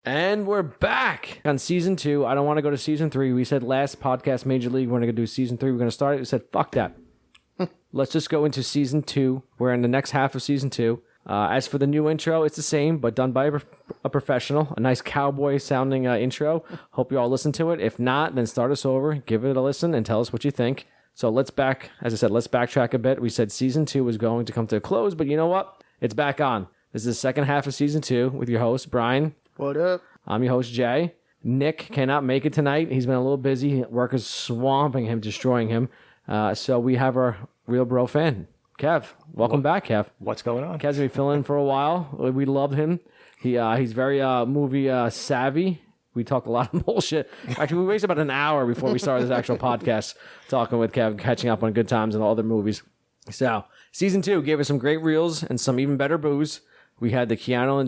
And we're back on season 2. I don't want to go to season 3. We said last podcast, Major League, we're going to do season 3. We're going to start it. We said, fuck that. Let's just go into season 2. We're in the next half of season 2. As for the new intro, it's the same, but done by a professional. A nice cowboy-sounding intro. Hope you all listen to it. If not, then start us over, give it a listen, and tell us what you think. So let's backtrack a bit. We said season 2 was going to come to a close, but you know what? It's back on. This is the second half of season 2 with your host, Brian. What up? I'm your host, Jay. Nick cannot make it tonight. He's been a little busy. Work is swamping him, destroying him. So we have our real bro fan, Kev. Welcome back, Kev. What's going on? Kev's been filling in for a while. We love him. He's very movie savvy. We talk a lot of bullshit. Actually, we wasted about an hour before we started this actual podcast talking with Kev, catching up on good times and all other movies. So, season 2 gave us some great reels and some even better booze. We had the Keanu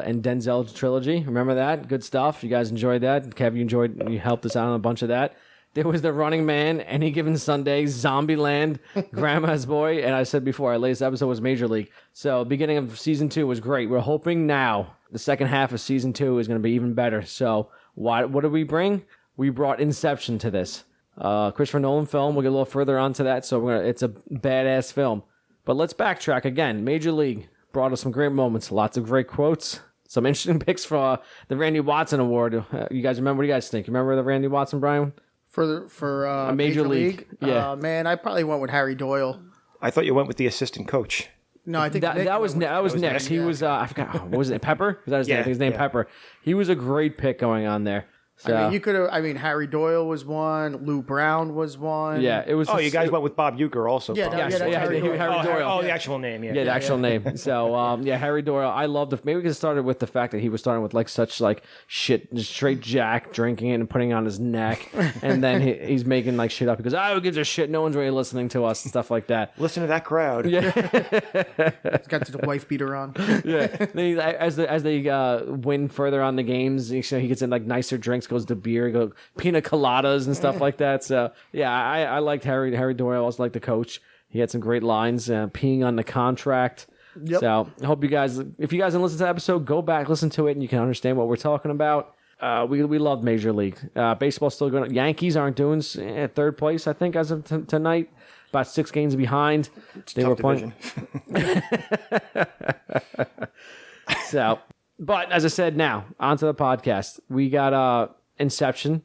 and Denzel trilogy. Remember that? Good stuff. You guys enjoyed that. Kev, you helped us out on a bunch of that. There was The Running Man, Any Given Sunday, Zombieland, Grandma's Boy, and I said before, our latest episode was Major League. So, beginning of season 2 was great. We're hoping now the second half of season 2 is going to be even better. So, what did we bring? We brought Inception to this. Christopher Nolan film. We'll get a little further onto that. So, it's a badass film. But let's backtrack again. Major League brought us some great moments, lots of great quotes, some interesting picks for the Randy Watson Award. You guys remember? What do you guys think? You remember the Randy Watson, Brian? For Major League? Yeah. Man, I probably went with Harry Doyle. I thought you went with the assistant coach. No, I think that was next. He was I forgot. What was it? Pepper? Was that his name? I think his name Pepper. He was a great pick going on there. So, I mean, you could have. I mean, Harry Doyle was one. Lou Brown was one. Yeah, it was. Oh, you guys went with Bob Uecker also. Yeah, Harry Doyle. Oh, the actual name. Yeah, the actual name. So, Harry Doyle. I loved it. Maybe we could have started with the fact that he was starting with such shit, just straight Jack, drinking it and putting it on his neck, and then he's making shit up because who gives a shit? No one's really listening to us and stuff like that. Listen to that crowd. Yeah, he's got the wife beater on. Yeah, then as they win further on the games, he gets in nicer drinks. Goes to beer, pina coladas and stuff like that. So yeah, I liked Harry Doyle. I also liked the coach. He had some great lines, peeing on the contract. Yep. So I hope you guys, if you guys didn't listen to the episode, go back, listen to it, and you can understand what we're talking about. We love Major League. Baseball's still going. Yankees aren't doing third place, I think, as of tonight. About 6 games behind. They were playing. So, but as I said, now onto the podcast. We got Inception.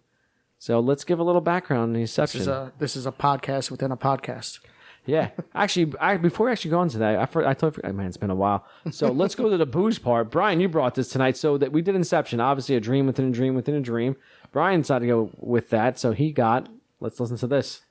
So let's give a little background on Inception. This is a podcast within a podcast. Yeah. Actually, before we actually go into that, I totally forgot. Man, it's been a while. So let's go to the booze part. Brian, you brought this tonight. So that we did Inception. Obviously, a dream within a dream within a dream. Brian decided to go with that. So he got, let's listen to this.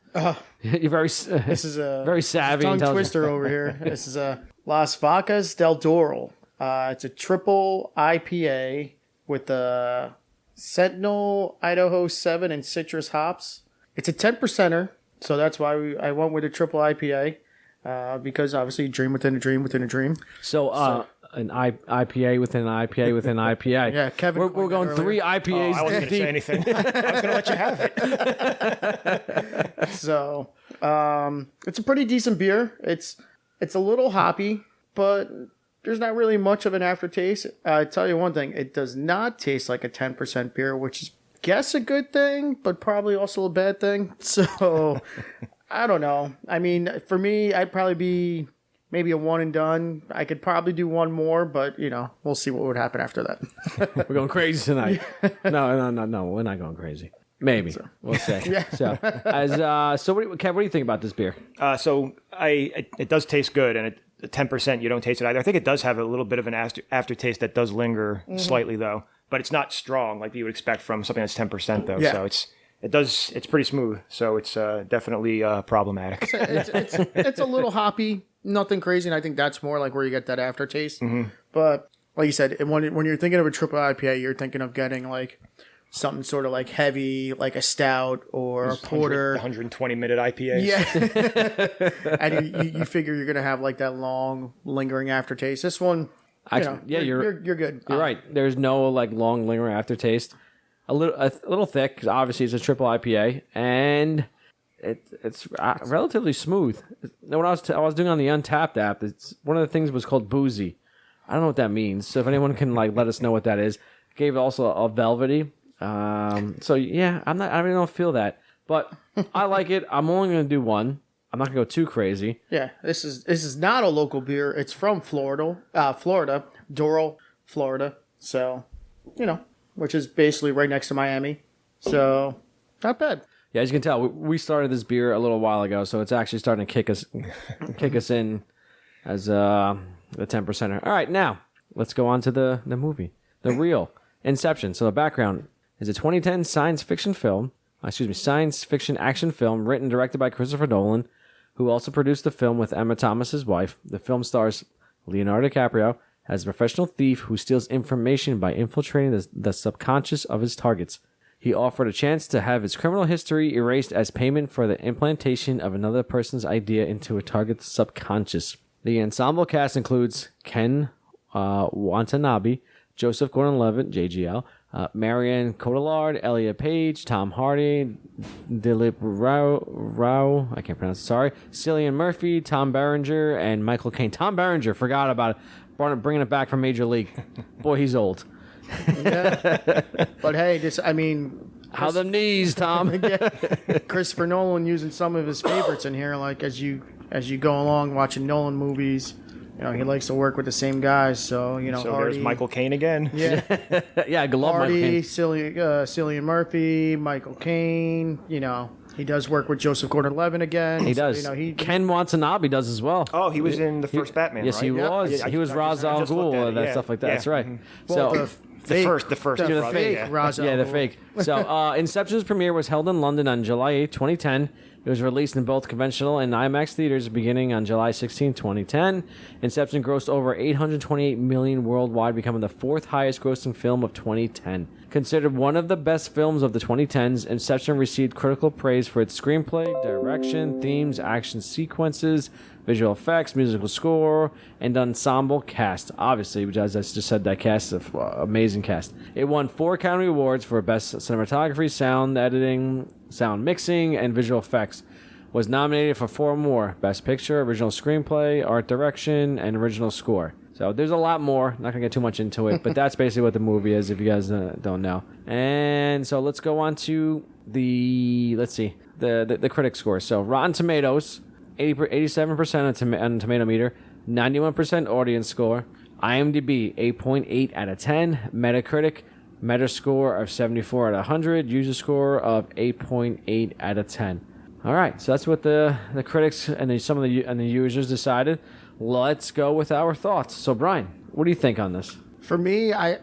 You're very, this is a very savvy, tongue twister over here. This is a Las Vacas del Doral. It's a triple IPA with a Sentinel, Idaho 7, and citrus hops. It's a 10%er, so that's why I went with a triple IPA, because obviously dream within a dream within a dream. So an IPA within an IPA within an IPA. Yeah, Kevin. We're going earlier. 3 IPAs. I wasn't going to say anything. I was going to let you have it. So it's a pretty decent beer. It's a little hoppy, but there's not really much of an aftertaste. I tell you one thing, it does not taste like a 10% beer, which is, guess, a good thing, but probably also a bad thing. So, I don't know. I mean, for me, I'd probably be maybe a one and done. I could probably do one more, but, we'll see what would happen after that. We're going crazy tonight. No, we're not going crazy. Maybe. So. We'll see. Yeah. So, Kev, what do you think about this beer? It does taste good, and 10% you don't taste it either. I think it does have a little bit of an aftertaste that does linger slightly though, but it's not strong like you would expect from something that's 10% though. Yeah. So it's pretty smooth. So it's definitely problematic. It's a little hoppy, nothing crazy, and I think that's more like where you get that aftertaste. Mm-hmm. But like you said, when you're thinking of a triple IPA, you're thinking of getting something sort of heavy, like a stout or a porter. 120-minute IPAs. Yeah. And you figure you're going to have that long, lingering aftertaste. This one, actually, you're good. You're right. There's no long, lingering aftertaste. A little thick, because obviously it's a triple IPA, and it's relatively smooth. When I was doing on the Untapped app, one of the things was called boozy. I don't know what that means. So if anyone can let us know what that is. Gave it also a velvety. So yeah, I really don't feel that, but I like it. I'm only going to do one. I'm not going to go too crazy. Yeah, this is not a local beer. It's from Florida, Doral, Florida. So, which is basically right next to Miami. So, not bad. Yeah, as you can tell, we started this beer a little while ago, so it's actually starting to kick us in as the 10%er. All right, now let's go on to the movie, the real Inception. So the background is a 2010 science fiction action film written and directed by Christopher Nolan, who also produced the film with Emma Thomas, his wife. The film stars Leonardo DiCaprio as a professional thief who steals information by infiltrating the subconscious of his targets. He offered a chance to have his criminal history erased as payment for the implantation of another person's idea into a target's subconscious. The ensemble cast includes Ken Watanabe, Joseph Gordon-Levitt, JGL, Marianne Cotillard, Elliot Page, Tom Hardy, Dilip Rao, I can't pronounce it, sorry, Cillian Murphy, Tom Berenger, and Michael Caine. Tom Berenger, forgot about it, bringing it back from Major League. Boy, he's old. Yeah. But hey, how them knees, Tom? Christopher Nolan using some of his favorites in here, like as you go along watching Nolan movies. He likes to work with the same guys, so So Hardy, there's Michael Caine again. Yeah, Yeah, I love Michael Hardy, Caine. Cillian Murphy, Michael Caine. He does work with Joseph Gordon-Levitt again. He does. So, Ken Watanabe does as well. Oh, he was in the first Batman, Yes, right? he was. Yeah, He was Ra's I al just looked Ghul at and it, that yeah. stuff like that. Yeah. That's right. Well, So the first the Ra's fake al Ghul, Ra's al yeah, the Ghul. fake. So Inception's premiere was held in London on July 8, 2010. It was released in both conventional and IMAX theaters beginning on July 16, 2010. Inception grossed over $828 million worldwide, becoming the fourth highest grossing film of 2010. Considered one of the best films of the 2010s, Inception received critical praise for its screenplay, direction, themes, action sequences, visual effects, musical score, and ensemble cast. Obviously, which as I just said, that cast is an amazing cast. It won 4 Academy Awards for Best Cinematography, Sound Editing, Sound Mixing, and Visual Effects. Was nominated for 4 more: Best Picture, Original Screenplay, Art Direction, and Original Score. So there's a lot more. Not going to get too much into it, but that's basically what the movie is, if you guys don't know. And so let's go on to the critic score. So Rotten Tomatoes, 87% on Tomato Meter, 91% audience score. IMDb, 8.8 out of 10. Metacritic, Metascore of 74 out of 100. User score of 8.8 out of 10. All right, so that's what the critics and some of the users decided. Let's go with our thoughts. So, Brian, what do you think on this? For me, I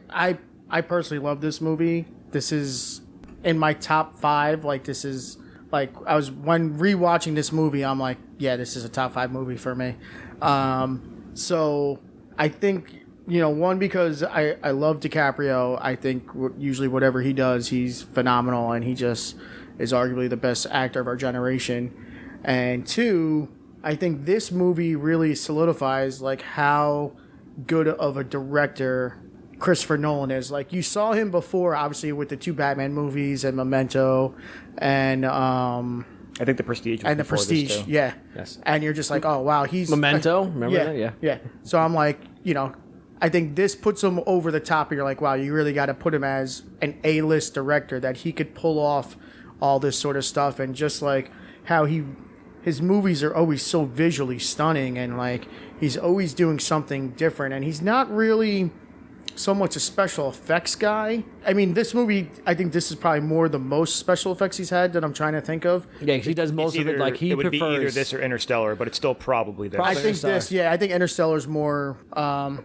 personally love this movie. This is in my top 5. Like, this is like when rewatching this movie, I'm like, yeah, this is a top 5 movie for me. So I think one, because I love DiCaprio. I think usually whatever he does, he's phenomenal, and he just is arguably the best actor of our generation. And 2, I think this movie really solidifies like how good of a director Christopher Nolan is. Like, you saw him before, obviously, with the 2 Batman movies and Memento, and I think The Prestige. and The Prestige, this, too. yeah. Yes. And you're just like, oh wow, he's Memento, remember that? Yeah. yeah. So I'm like, I think this puts him over the top, and you're like, wow, you really got to put him as an A-list director, that he could pull off all this sort of stuff, and just like how his movies are always so visually stunning, and like he's always doing something different, and he's not really so much a special effects guy. I mean, this movie, I think this is probably more the most special effects he's had that I'm trying to think of. Yeah, he does most of it. Like, he it would prefers be either this or Interstellar, but it's still probably this. I think I think Interstellar's more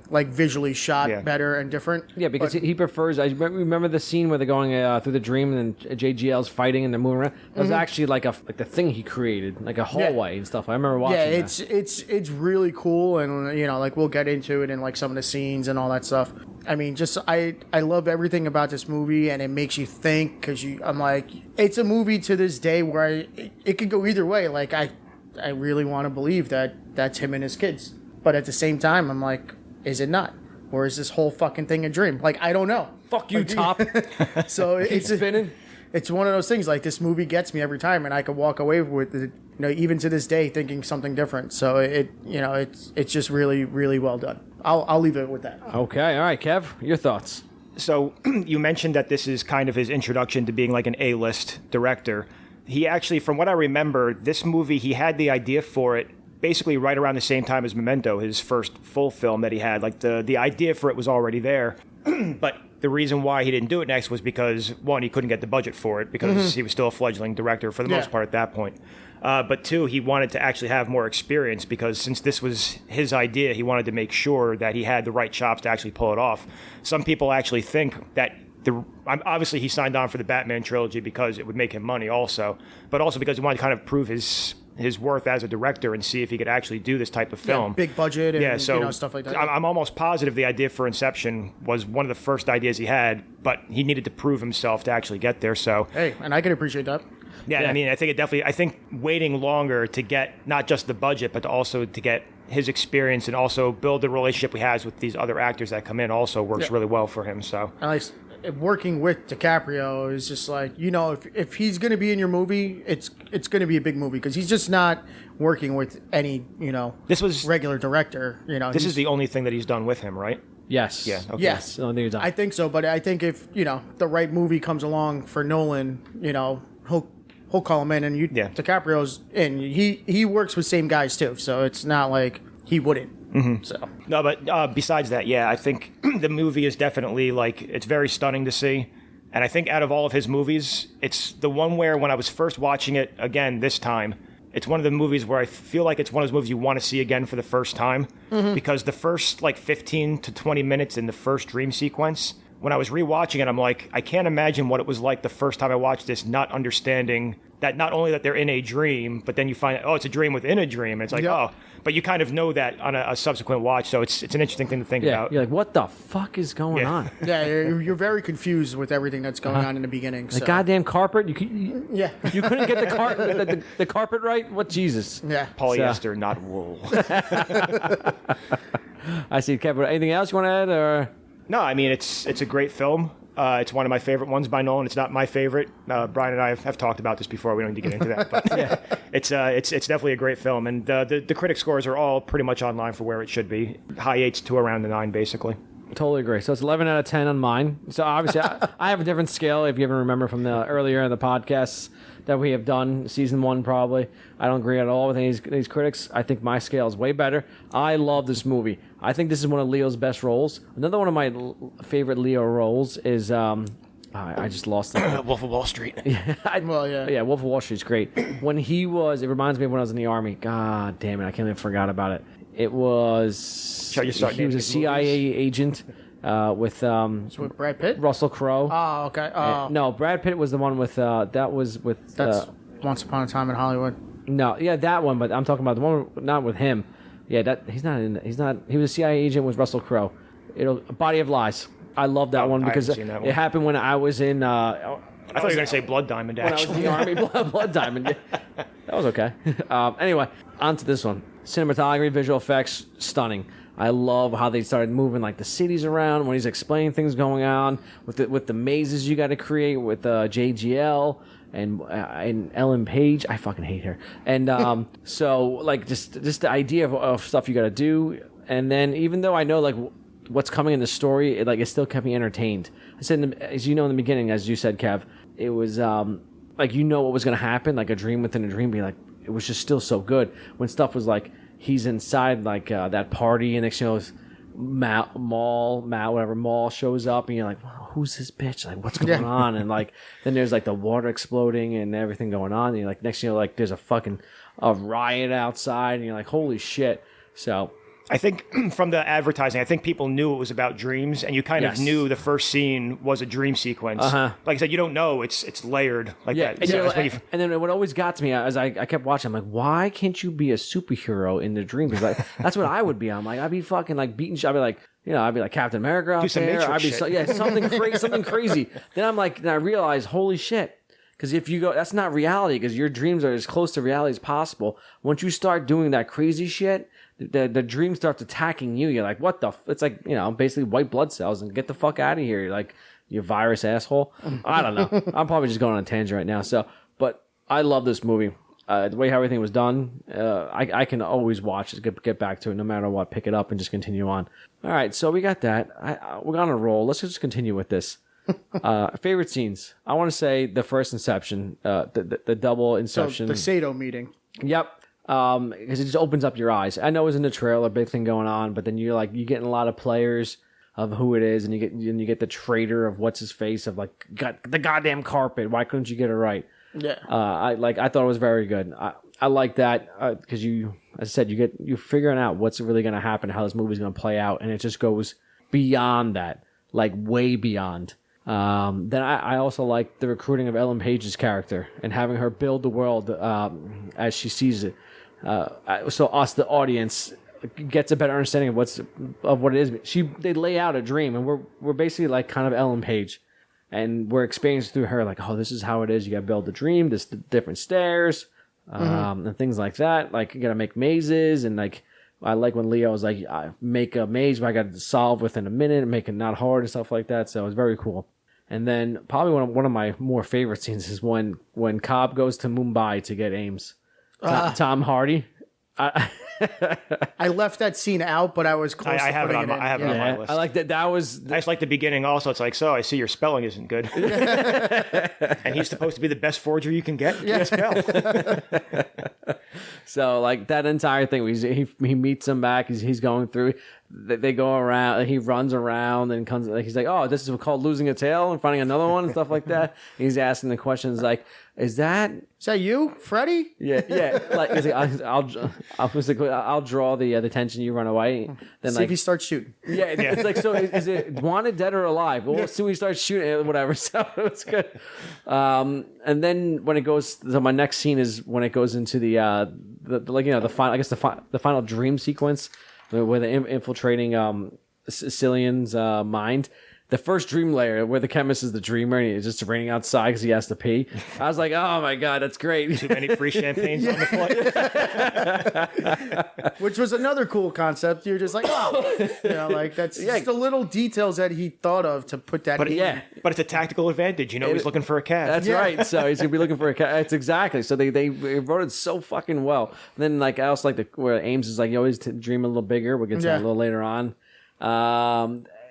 like visually shot better and different. Yeah, because he prefers. I remember the scene where they're going through the dream and then JGL's fighting and they're moving around. That was actually like the thing he created, like a hallway and stuff. I remember watching. Yeah, that. it's really cool, and like we'll get into it in like some of the scenes and all that stuff. I mean, just I love everything about this movie, and it makes you think, because I'm like, it's a movie to this day where it could go either way. Like, I really want to believe that that's him and his kids, but at the same time, I'm like, is it not? Or is this whole fucking thing a dream? Like, I don't know. Fuck you, Top. So it's spinning. It's one of those things, like, this movie gets me every time, and I could walk away with it, even to this day, thinking something different. So it's just really, really well done. I'll leave it with that. Okay, all right, Kev, your thoughts. So you mentioned that this is kind of his introduction to being like an A-list director. He actually, from what I remember, this movie, he had the idea for it basically right around the same time as Memento, his first full film that he had. Like the idea for it was already there. But the reason why he didn't do it next was because, one, he couldn't get the budget for it because he was still a fledgling director for the most part at that point. But two, he wanted to actually have more experience because since this was his idea, he wanted to make sure that he had the right chops to actually pull it off. Some people actually think that obviously he signed on for the Batman trilogy because it would make him money also, but also because he wanted to kind of prove his worth as a director and see if he could actually do this type of film. Big budget and stuff like that. I'm almost positive the idea for Inception was one of the first ideas he had, but he needed to prove himself to actually get there. So hey, and I can appreciate that. Yeah, I mean, I think waiting longer to get not just the budget, but also to get his experience and also build the relationship he has with these other actors that come in also works really well for him. So working with DiCaprio is just like, if he's going to be in your movie, it's going to be a big movie because he's just not working with any, this was regular director. This is the only thing that he's done with him, right? Yes. Yeah. Okay. Yes. I think so, but I think if the right movie comes along for Nolan, he'll call him in, and DiCaprio's in. He works with same guys too, so it's not like he wouldn't. Mm-hmm. So no, but besides that, I think the movie is definitely it's very stunning to see, and I think out of all of his movies, it's the one where when I was first watching it again this time, it's one of the movies where I feel like it's one of those movies you want to see again for the first time because the first 15 to 20 minutes in the first dream sequence. When I was rewatching it, I'm like, I can't imagine what it was like the first time I watched this, not understanding that not only that they're in a dream, but then you find out, it's a dream within a dream. And it's like, but you kind of know that on a subsequent watch. So it's an interesting thing to think about. You're like, what the fuck is going on? Yeah, you're very confused with everything that's going on in the beginning. The goddamn carpet. You couldn't get the carpet right. What Jesus? Yeah, polyester, not wool. I see, Kevin. Anything else you want to add, or? No, I mean, it's a great film. It's one of my favorite ones by Nolan. It's not my favorite. Brian and I have talked about this before. We don't need to get into that, but it's definitely a great film. And the critic scores are all pretty much online for where it should be. High 8s to around the 9, basically. Totally agree. So it's 11 out of 10 on mine. So obviously, I have a different scale. If you ever remember from the earlier in the podcasts that we have done, season 1 probably. I don't agree at all with these critics. I think my scale is way better. I love this movie. I think this is one of Leo's best roles. Another one of my favorite Leo roles is I just lost it. Wolf of Wall Street. Yeah, Wolf of Wall Street's great. When it reminds me of when I was in the Army. God damn it, I can't even forgot about it. It was he was a CIA agent with Brad Pitt, Russell Crowe. Oh, okay. No, Brad Pitt was the one with that's Once Upon a Time in Hollywood. No, that one, but I'm talking about the one not with him. Yeah, he's not. He was a CIA agent with Russell Crowe. Body of Lies. I love that one because it happened when I was in. I thought you were going to say Blood Diamond, actually. When I was in the Army, Blood Diamond. Yeah. That was okay. Anyway, on to this one. Cinematography, visual effects, stunning. I love how they started moving the cities around when he's explaining things going on with the mazes you got to create with JGL and Ellen Page. I fucking hate her. And so just the idea of stuff you got to do. And then even though I know what's coming in the story, it still kept me entertained. I said, as you know in the beginning, as you said, Kev, it was what was going to happen, like a dream within a dream. It was just still so good when stuff was he's inside that party, and next mall shows up, and you're like, wow, who's this bitch? What's going on? And then there's the water exploding and everything going on. And you're next thing there's a riot outside, and you're like, holy shit. So I think from the advertising, I think people knew it was about dreams, and you kind of knew the first scene was a dream sequence. Like I said, you don't know it's layered that. And then what always got to me as I kept watching, I'm like, why can't you be a superhero in the dream? Because that's what I would be. I'm like, I'd be fucking beating shit. I'd be like, I'd be like Captain America out there. I'd be something crazy. Then I realize, holy shit. Because if you go, that's not reality. Because your dreams are as close to reality as possible. Once you start doing that crazy shit, the dream starts attacking you. You're like, what the? It's basically white blood cells, and get the fuck out of here. You're like, you virus asshole. I don't know. I'm probably just going on a tangent right now. But I love this movie. The way how everything was done, I can always watch it, get back to it no matter what, pick it up and just continue on. All right, so we got that. We're on a roll. Let's just continue with this. Favorite scenes. I want to say the first Inception, the double Inception. So the Sato meeting. Yep. Because it just opens up your eyes. I know it was in the trailer, big thing going on, but then you're getting a lot of players of who it is, and you get the traitor of what's his face of like, got the goddamn carpet. Why couldn't you get it right? Yeah. I thought it was very good. I like that because as I said, you're figuring out what's really going to happen, how this movie's going to play out, and it just goes beyond that, like way beyond. Then I also like the recruiting of Ellen Page's character and having her build the world as she sees it. So us, the audience, gets a better understanding of what it is. They lay out a dream, and we're basically like kind of Ellen Page, and we're experiencing through her like, oh, this is how it is. You got to build the dream. There's different stairs, and things like that. Like you got to make mazes, and like I like when Leo was like, make a maze where I got to solve within a minute and make it not hard and stuff like that. So it was very cool. And then probably one of my more favorite scenes is when Cobb goes to Mumbai to get Ames. Tom Hardy. I left that scene out, but I was close to putting it in. I have it on my list. I like that. That was... I just like the beginning also. It's like, so I see your spelling isn't good. And he's supposed to be the best forger you can get? Yeah. Spell. So, like, that entire thing, he meets him back. He's going through... They go around, he runs around and comes, like, he's like, oh, this is called losing a tail and finding another one and stuff like that. He's asking the questions like, is that you, Freddie? Yeah. Like, he's like I'll draw the tension, you run away. Then See if he starts shooting. Yeah, it's like, so is it wanted, dead, or alive? Well, we'll see when he starts shooting, whatever. So it's good. And then when it goes, so my next scene is when it goes into the final, I guess the final dream sequence, where they're infiltrating Cillian's mind. The first dream layer, where the chemist is the dreamer and he's just raining outside because he has to pee. I was like, oh my God, that's great. Too many free champagnes on the flight. Which was another cool concept. You're just like, oh. Like that's just the little details that he thought of to put that in. But it's a tactical advantage. He's looking for a cat. That's right. So he's going to be looking for a cat. That's exactly. So they wrote it so fucking well. And then like I also like where Ames is like, you always dream a little bigger. We'll get to that a little later on.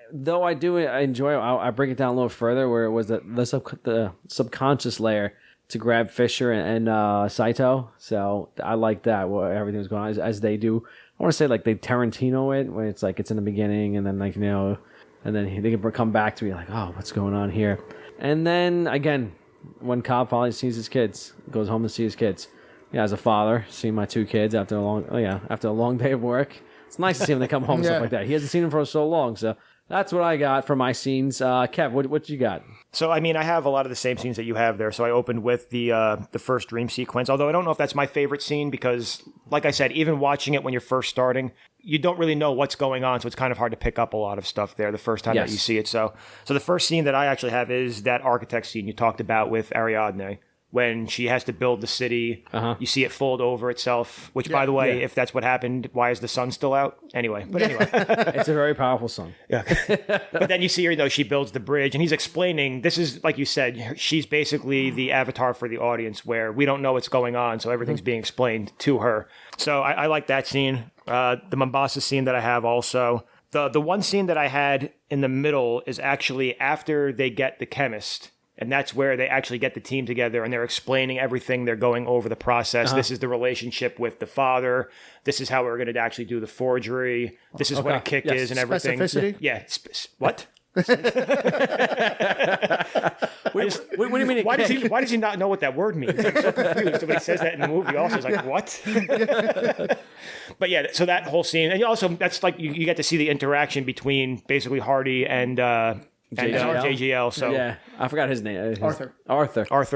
Though I enjoy it, I break it down a little further where it was the subconscious layer to grab Fisher and Saito. So I like that, where everything was going on as they do. I want to say like they Tarantino it, where it's like it's in the beginning and then like, and then they can come back to be like, oh, what's going on here? And then again, when Cobb finally sees his kids, goes home to see his kids. Yeah, as a father, seeing my two kids after a long day of work. It's nice to see him they come home and stuff like that. He hasn't seen him for so long, so that's what I got for my scenes. Kev, what you got? So, I mean, I have a lot of the same scenes that you have there. So I opened with the first dream sequence, although I don't know if that's my favorite scene because, like I said, even watching it when you're first starting, you don't really know what's going on, so it's kind of hard to pick up a lot of stuff there the first time that you see it. So the first scene that I actually have is that architect scene you talked about with Ariadne. When she has to build the city, you see it fold over itself, which, by the way, if that's what happened, why is the sun still out? Anyway. It's a very powerful sun. Yeah. But then you see her, she builds the bridge, and he's explaining, this is, like you said, she's basically the avatar for the audience, where we don't know what's going on, so everything's being explained to her. So I like that scene. The Mombasa scene that I have also. The one scene that I had in the middle is actually after they get the chemist. And that's where they actually get the team together and they're explaining everything. They're going over the process. This is the relationship with the father. This is how we're going to actually do the forgery. This is what a kick is and everything. Specificity? Yeah. What? What do you mean? Why does he not know what that word means? I'm so confused. Somebody says that in the movie also. It's like, what? But yeah, so that whole scene. And also, that's like, you get to see the interaction between basically Hardy and JGL. So yeah, I forgot his name. Arthur.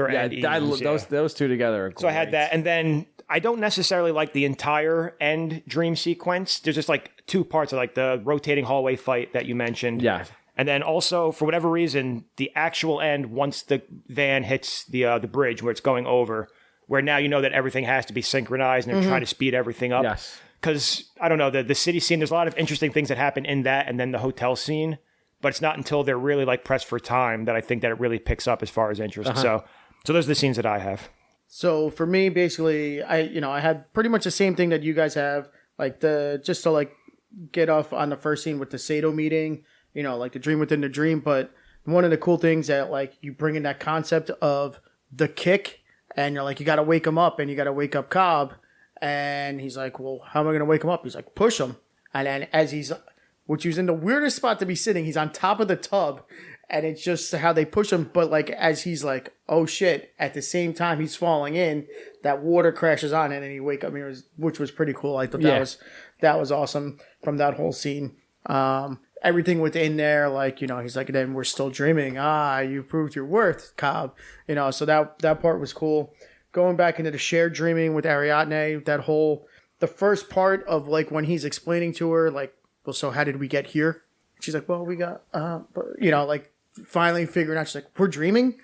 And Eames, those two together are great. So I had that, and then I don't necessarily like the entire end dream sequence. There's just like two parts of like the rotating hallway fight that you mentioned. Yeah. And then also, for whatever reason, the actual end, once the van hits the bridge where it's going over, where now you know that everything has to be synchronized and they're trying to speed everything up. Yes. Because, I don't know, the city scene, there's a lot of interesting things that happen in that and then the hotel scene. But it's not until they're really like pressed for time that I think that it really picks up as far as interest. So those are the scenes that I have. So for me, basically, I had pretty much the same thing that you guys have, like just to like get off on the first scene with the Sato meeting, like the dream within the dream. But one of the cool things that like you bring in that concept of the kick, and you're like, you got to wake him up, and you got to wake up Cobb, and he's like, well, how am I going to wake him up? He's like, push him, and then which was in the weirdest spot to be sitting, he's on top of the tub. And it's just how they push him. But like, as he's like, oh shit, at the same time he's falling in, that water crashes on it and he wake up. Which was pretty cool. I thought that was awesome from that whole scene. Everything within there, like, he's like, then we're still dreaming. You proved your worth, Cobb. So that part was cool. Going back into the shared dreaming with Ariadne, the first part of like when he's explaining to her, like, well, so how did we get here? She's like, well, we got, like, finally figuring out, she's like, we're dreaming,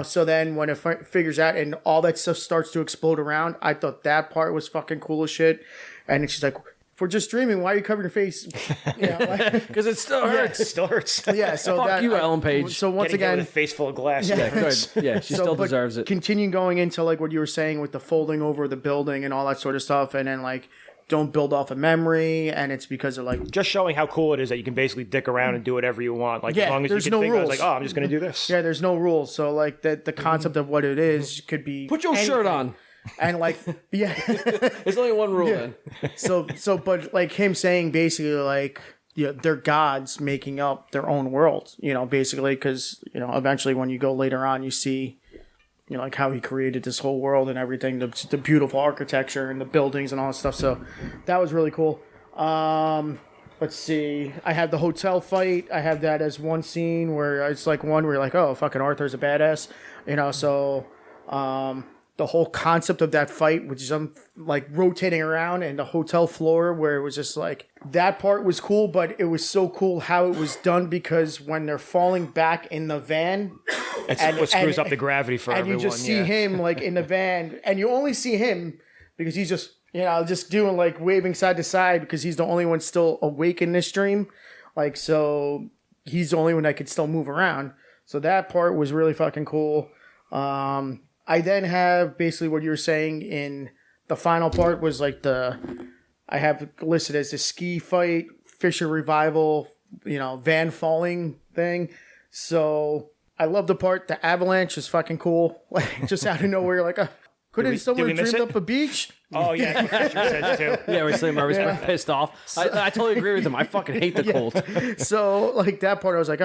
so then when it figures out and all that stuff starts to explode around, I thought that part was fucking cool as shit. And then she's like, if we're just dreaming, why are you covering your face? Because it still hurts. It still hurts. Yeah, so fuck you, Ellen Page. So once again, with a face full of glass. Yeah, good. Yeah, she still deserves it. Continue going into like what you were saying with the folding over the building and all that sort of stuff, and then like, don't build off a memory, and it's because of like just showing how cool it is that you can basically dick around and do whatever you want. Like, as long as there's you can no think, rules. I was like, oh, I'm just going to do this. Yeah, there's no rules. So like the concept of what it is could be Put your shirt on. And like, yeah, there's only one rule then. But like him saying basically like, they're gods making up their own world, basically, because eventually when you go later on, you see. Like how he created this whole world and everything, the beautiful architecture and the buildings and all that stuff. So that was really cool. Let's see. I have the hotel fight. I have that as one scene where it's like one where you're like, oh, fucking Arthur's a badass. So the whole concept of that fight, which is like rotating around and the hotel floor where it was just like, that part was cool, but it was so cool how it was done because when they're falling back in the van, that's what screws up the gravity for everyone. And you just see him like in the van, and you only see him because he's just, just doing like waving side to side because he's the only one still awake in this dream. Like, so he's the only one that could still move around. So that part was really fucking cool. I then have basically what you were saying in the final part was like I have listed as the ski fight, Fisher revival, van falling thing. So I love the part. The avalanche is fucking cool. Like just out of nowhere, like couldn't someone have dreamed up a beach? Oh yeah, Fisher said it too. Yeah, I was pissed off. I totally agree with him. I fucking hate the cold. So like that part, I was like,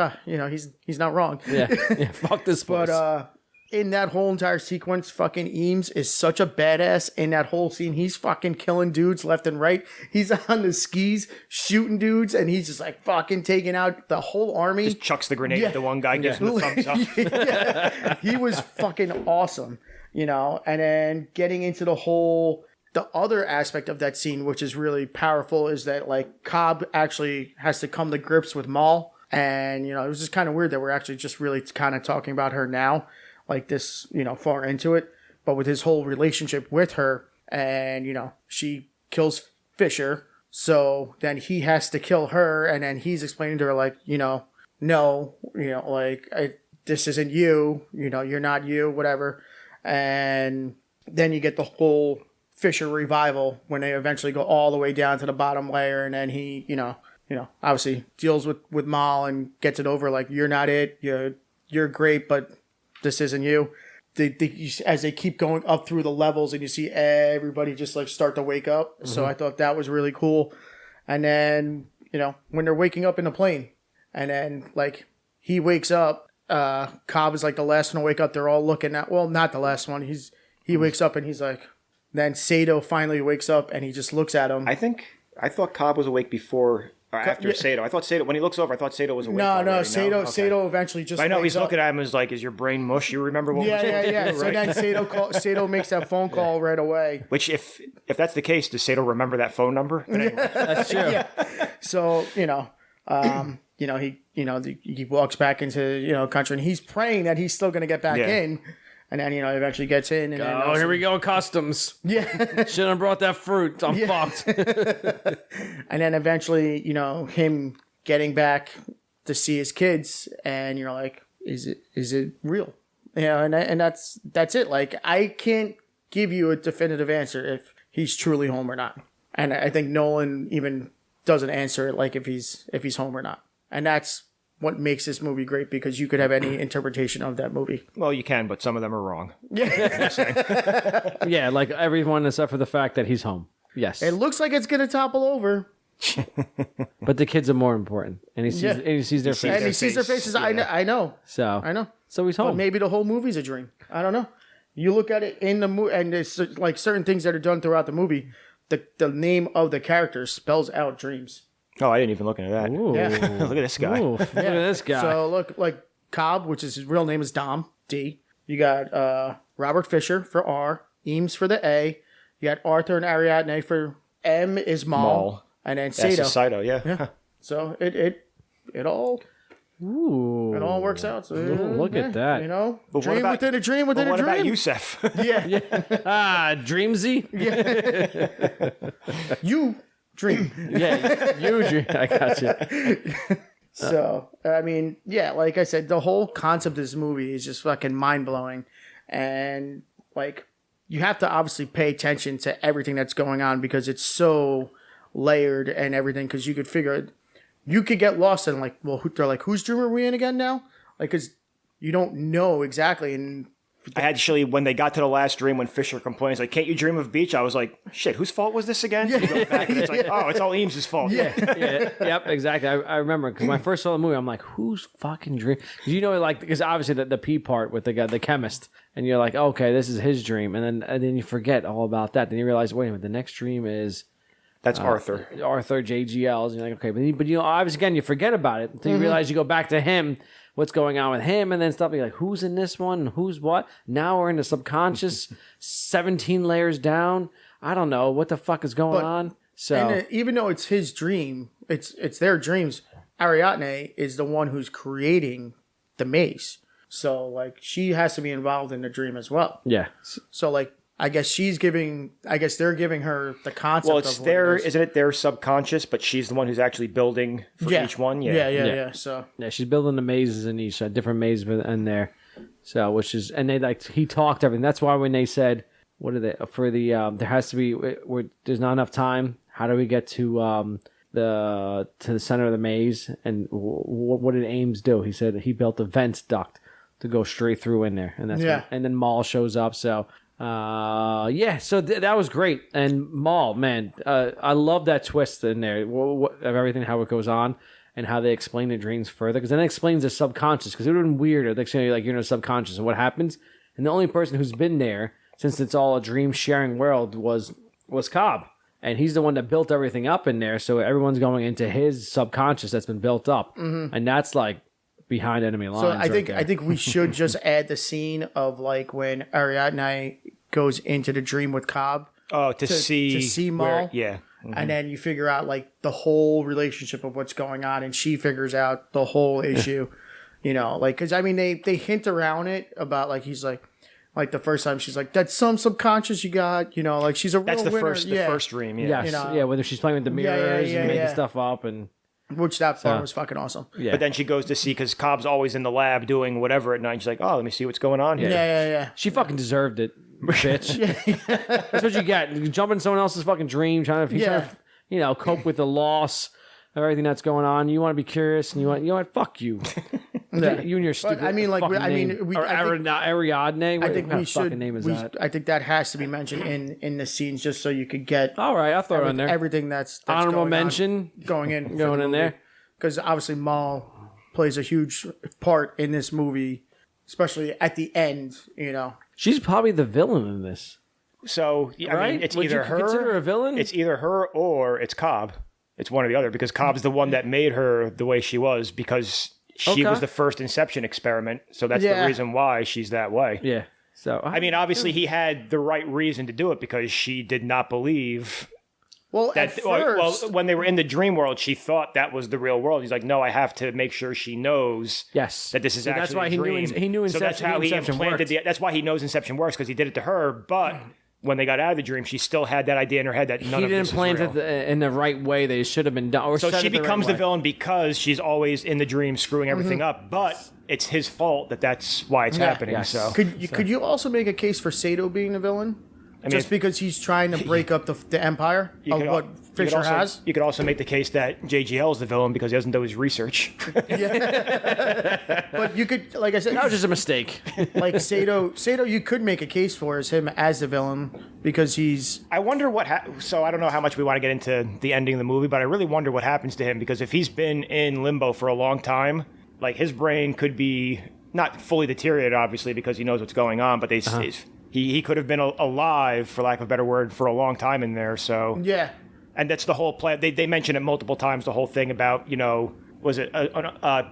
he's not wrong. Yeah, fuck this place. But in that whole entire sequence, fucking Eames is such a badass in that whole scene. He's fucking killing dudes left and right. He's on the skis shooting dudes, and he's just like fucking taking out the whole army. Just chucks the grenade at the one guy, gives him the thumbs up. He was fucking awesome, and then getting into the other aspect of that scene, which is really powerful, is that like Cobb actually has to come to grips with Maul. And, it was just kind of weird that we're actually just really kind of talking about her now. Like this, far into it, but with his whole relationship with her, and she kills Fisher, so then he has to kill her, and then he's explaining to her like, no, like this isn't you, you're not you, whatever, and then you get the whole Fisher revival when they eventually go all the way down to the bottom layer, and then he, obviously deals with Maul and gets it over like you're not it, you're great, but this isn't you. As they keep going up through the levels and you see everybody just like start to wake up. Mm-hmm. So I thought that was really cool. And then, when they're waking up in the plane and then like he wakes up, Cobb is like the last one to wake up. They're all looking at, well, not the last one. He wakes up and he's like, then Sato finally wakes up and he just looks at him. I thought Cobb was awake before or after Sato. I thought Sato, when he looks over, I thought Sato was awake. No, Sato eventually just. I know he's up. Looking at him and is like, "Is your brain mush? You remember what?" Yeah. Do, so then Sato makes that phone call right away. Which, if that's the case, does Sato remember that phone number? But anyway. That's true. Yeah. So he walks back into country and he's praying that he's still going to get back in. And then, eventually gets in. And then here we go, customs. Yeah. Shouldn't have brought that fruit. I'm fucked. And then eventually, him getting back to see his kids. And you're like, is it real? and that's it. Like, I can't give you a definitive answer if he's truly home or not. And I think Nolan even doesn't answer it like if he's home or not. And that's what makes this movie great, because you could have any interpretation of that movie. Well, you can, but some of them are wrong. Yeah, like everyone except for the fact that he's home. Yes. It looks like it's going to topple over. But the kids are more important. And he sees their faces. And he sees their faces. Yeah. I know. So he's home. But maybe the whole movie's a dream. I don't know. You look at it in the movie, and there's like certain things that are done throughout the movie. The name of the character spells out dreams. Oh, I didn't even look into that. Ooh. Yeah. Look at this guy. Ooh, look at this guy. So look, like Cobb, which is his real name is Dom, D. You got Robert Fisher for R, Eames for the A. You got Arthur and Ariadne for M is Mal. And then Sato. That's Sato, yeah. So it all works out. So, look at that. You know, But dream within a dream within a dream. What about Yusef? Yeah. Dreamsy? You dream. Yeah, you dream. I got you. So, I mean, yeah, like I said, the whole concept of this movie is just fucking mind-blowing. And, like, you have to obviously pay attention to everything that's going on because it's so layered and everything, because you could get lost in, like, well, they're like, whose dream are we in again now? Like, because you don't know exactly. And I actually, when they got to the last dream, when Fisher complains, like, can't you dream of beach? I was like, shit, whose fault was this again? You go back and it's like, oh, it's all Eames' fault. Yep, exactly. I remember, because when I first saw the movie, I'm like, whose fucking dream? Because you know, like, because obviously the P part with the guy, the chemist, and you're like, okay, this is his dream, and then you forget all about that. Then you realize, wait a minute, the next dream is That's Arthur. Arthur JGLs, and you're like, okay, but you know, obviously again, you forget about it until you realize you go back to him. What's going on with him, and then stuff. You're like, who's in this one? Who's what? Now we're in the subconscious, 17 layers down. I don't know what the fuck is going on. So, and even though it's his dream, it's their dreams. Ariadne is the one who's creating the maze, so like she has to be involved in the dream as well. Yeah. So like, I guess they're giving her the concept. Well, it's isn't it their subconscious, but she's the one who's actually building for each one. Yeah. So she's building the mazes in each, different mazes in there. So, which is, and they he talked everything. That's why when they said, what are they for the? There has to be there's not enough time. How do we get to the center of the maze? And what did Ames do? He said he built a vent duct to go straight through in there, and and then Maul shows up. So. So that was great. And Maul, man, I love that twist in there of everything, how it goes on and how they explain the dreams further, because then it explains the subconscious, because it would have been weirder. They say, like, you're in a subconscious and what happens, and the only person who's been there since it's all a dream sharing world was Cobb, and he's the one that built everything up in there, so everyone's going into his subconscious that's been built up, and that's like behind enemy lines. So I think we should just add the scene of like when Ariadne goes into the dream with Cobb. Oh, to see Maul. Yeah. And then you figure out like the whole relationship of what's going on, and she figures out the whole issue. You know, like, because I mean they hint around it about like he's like the first time she's like, that's some subconscious you got. You know, like she's a real That's the winner. first dream. Yeah. Yes, You know? whether she's playing with the mirrors and making stuff up and. Which that part was fucking awesome. Yeah. But then she goes to see, because Cobb's always in the lab doing whatever at night. She's like, oh, let me see what's going on here. Yeah. She fucking deserved it, bitch. That's what you get. You jump in someone else's fucking dream, trying to, cope with the loss of everything that's going on. You want to be curious, and you want, fuck you. You and your stupid. But, I mean, like, Ariadne. I think we should. Fucking name is that? I think that has to be mentioned in the scenes, just so you could get. All right, I'll throw it in there. Everything that's honorable mention going in there, because obviously Maul plays a huge part in this movie, especially at the end. You know, she's probably the villain in this. So I mean, it's either her. Consider her a villain? It's either her or it's Cobb. It's one or the other, because Cobb's the one that made her the way she was, because she was the first Inception experiment, so that's the reason why she's that way. Yeah. So I mean, obviously he had the right reason to do it, because she did not believe. Well, that, at first, when they were in the dream world, she thought that was the real world. He's like, no, I have to make sure she knows that this is actually that's why a dream. He knew Inception. So that's how he implanted that's why he knows Inception works, because he did it to her. But when they got out of the dream, she still had that idea in her head that none He of this didn't is plant real. it in the right way. They should have been done. Or So said she it the becomes right the way. villain because she's always in the dream screwing everything up, but it's his fault that's why it's happening. yes. So Could you also make a case for Sato being the villain? Just because he's trying to break up the empire of could what Fisher has? You could also make the case that JGL is the villain because he doesn't do his research. But you could, like I said, That was just a mistake. like Sato, you could make a case for as him as the villain because he's I wonder what. So I don't know how much we want to get into the ending of the movie, but I really wonder what happens to him because if he's been in limbo for a long time, like his brain could be not fully deteriorated, obviously, because he knows what's going on, but he could have been alive, for lack of a better word, for a long time in there. So yeah. and that's the whole plan. They mention it multiple times. The whole thing about was it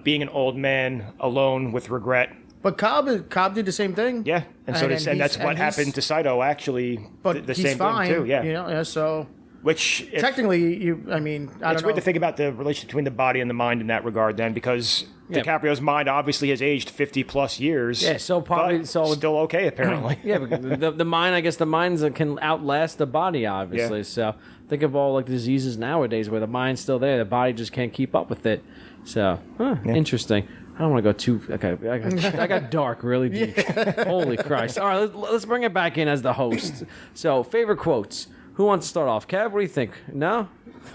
being an old man alone with regret. But Cobb did the same thing. Yeah, and that's what happened to Saito. Actually, but the he's same fine, thing too. Yeah, so which technically, I don't know. It's weird to think about the relationship between the body and the mind in that regard, then, because DiCaprio's mind obviously has aged 50 plus years. Yeah, so probably but still okay apparently. Yeah, because the mind, I guess the minds can outlast the body, obviously. Yeah. So think of all like diseases nowadays where the mind's still there, the body just can't keep up with it. So interesting. I don't want to go too. Okay, I got dark really deep. Holy Christ! All right, let's bring it back in as the host. So favorite quotes. Who wants to start off? Kev, what do you think? No?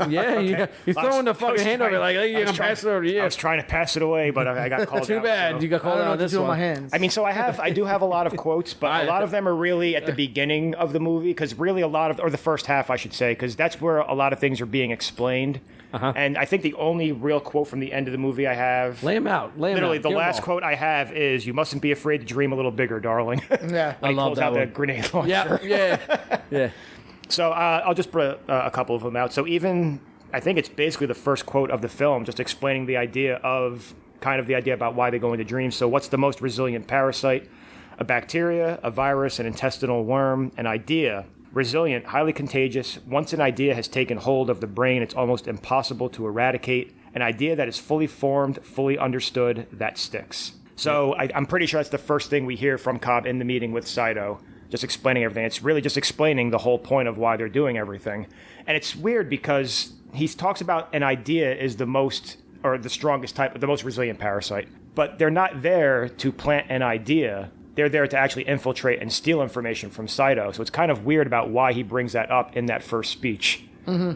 Yeah, Okay. you're throwing the fucking hand over like, hey, you're going to pass it over to you. I was trying to pass it away, but I got called out. Too bad. So. You got I called don't know out what on to this do with one. my hands. I mean, so I do have a lot of quotes, but a lot of them are really at the beginning of the movie, because really or the first half, I should say, because that's where a lot of things are being explained. And I think the only real quote from the end of the movie I have... Lay him out. Literally, the Give 'em last all. quote I have is, "You mustn't be afraid to dream a little bigger, darling." Yeah. I love pulls that out one. the grenade launcher. Yeah. So I'll just put a couple of them out. So I think it's basically the first quote of the film, just explaining the idea about why they go into dreams. So what's the most resilient parasite? A bacteria, a virus, an intestinal worm, an idea. Resilient, highly contagious. Once an idea has taken hold of the brain, it's almost impossible to eradicate. An idea that is fully formed, fully understood, that sticks. So I'm pretty sure that's the first thing we hear from Cobb in the meeting with Saito, just explaining everything. It's really just explaining the whole point of why they're doing everything. And it's weird because he talks about an idea is the strongest type, the most resilient parasite. But they're not there to plant an idea. They're there to actually infiltrate and steal information from Saito. So it's kind of weird about why he brings that up in that first speech.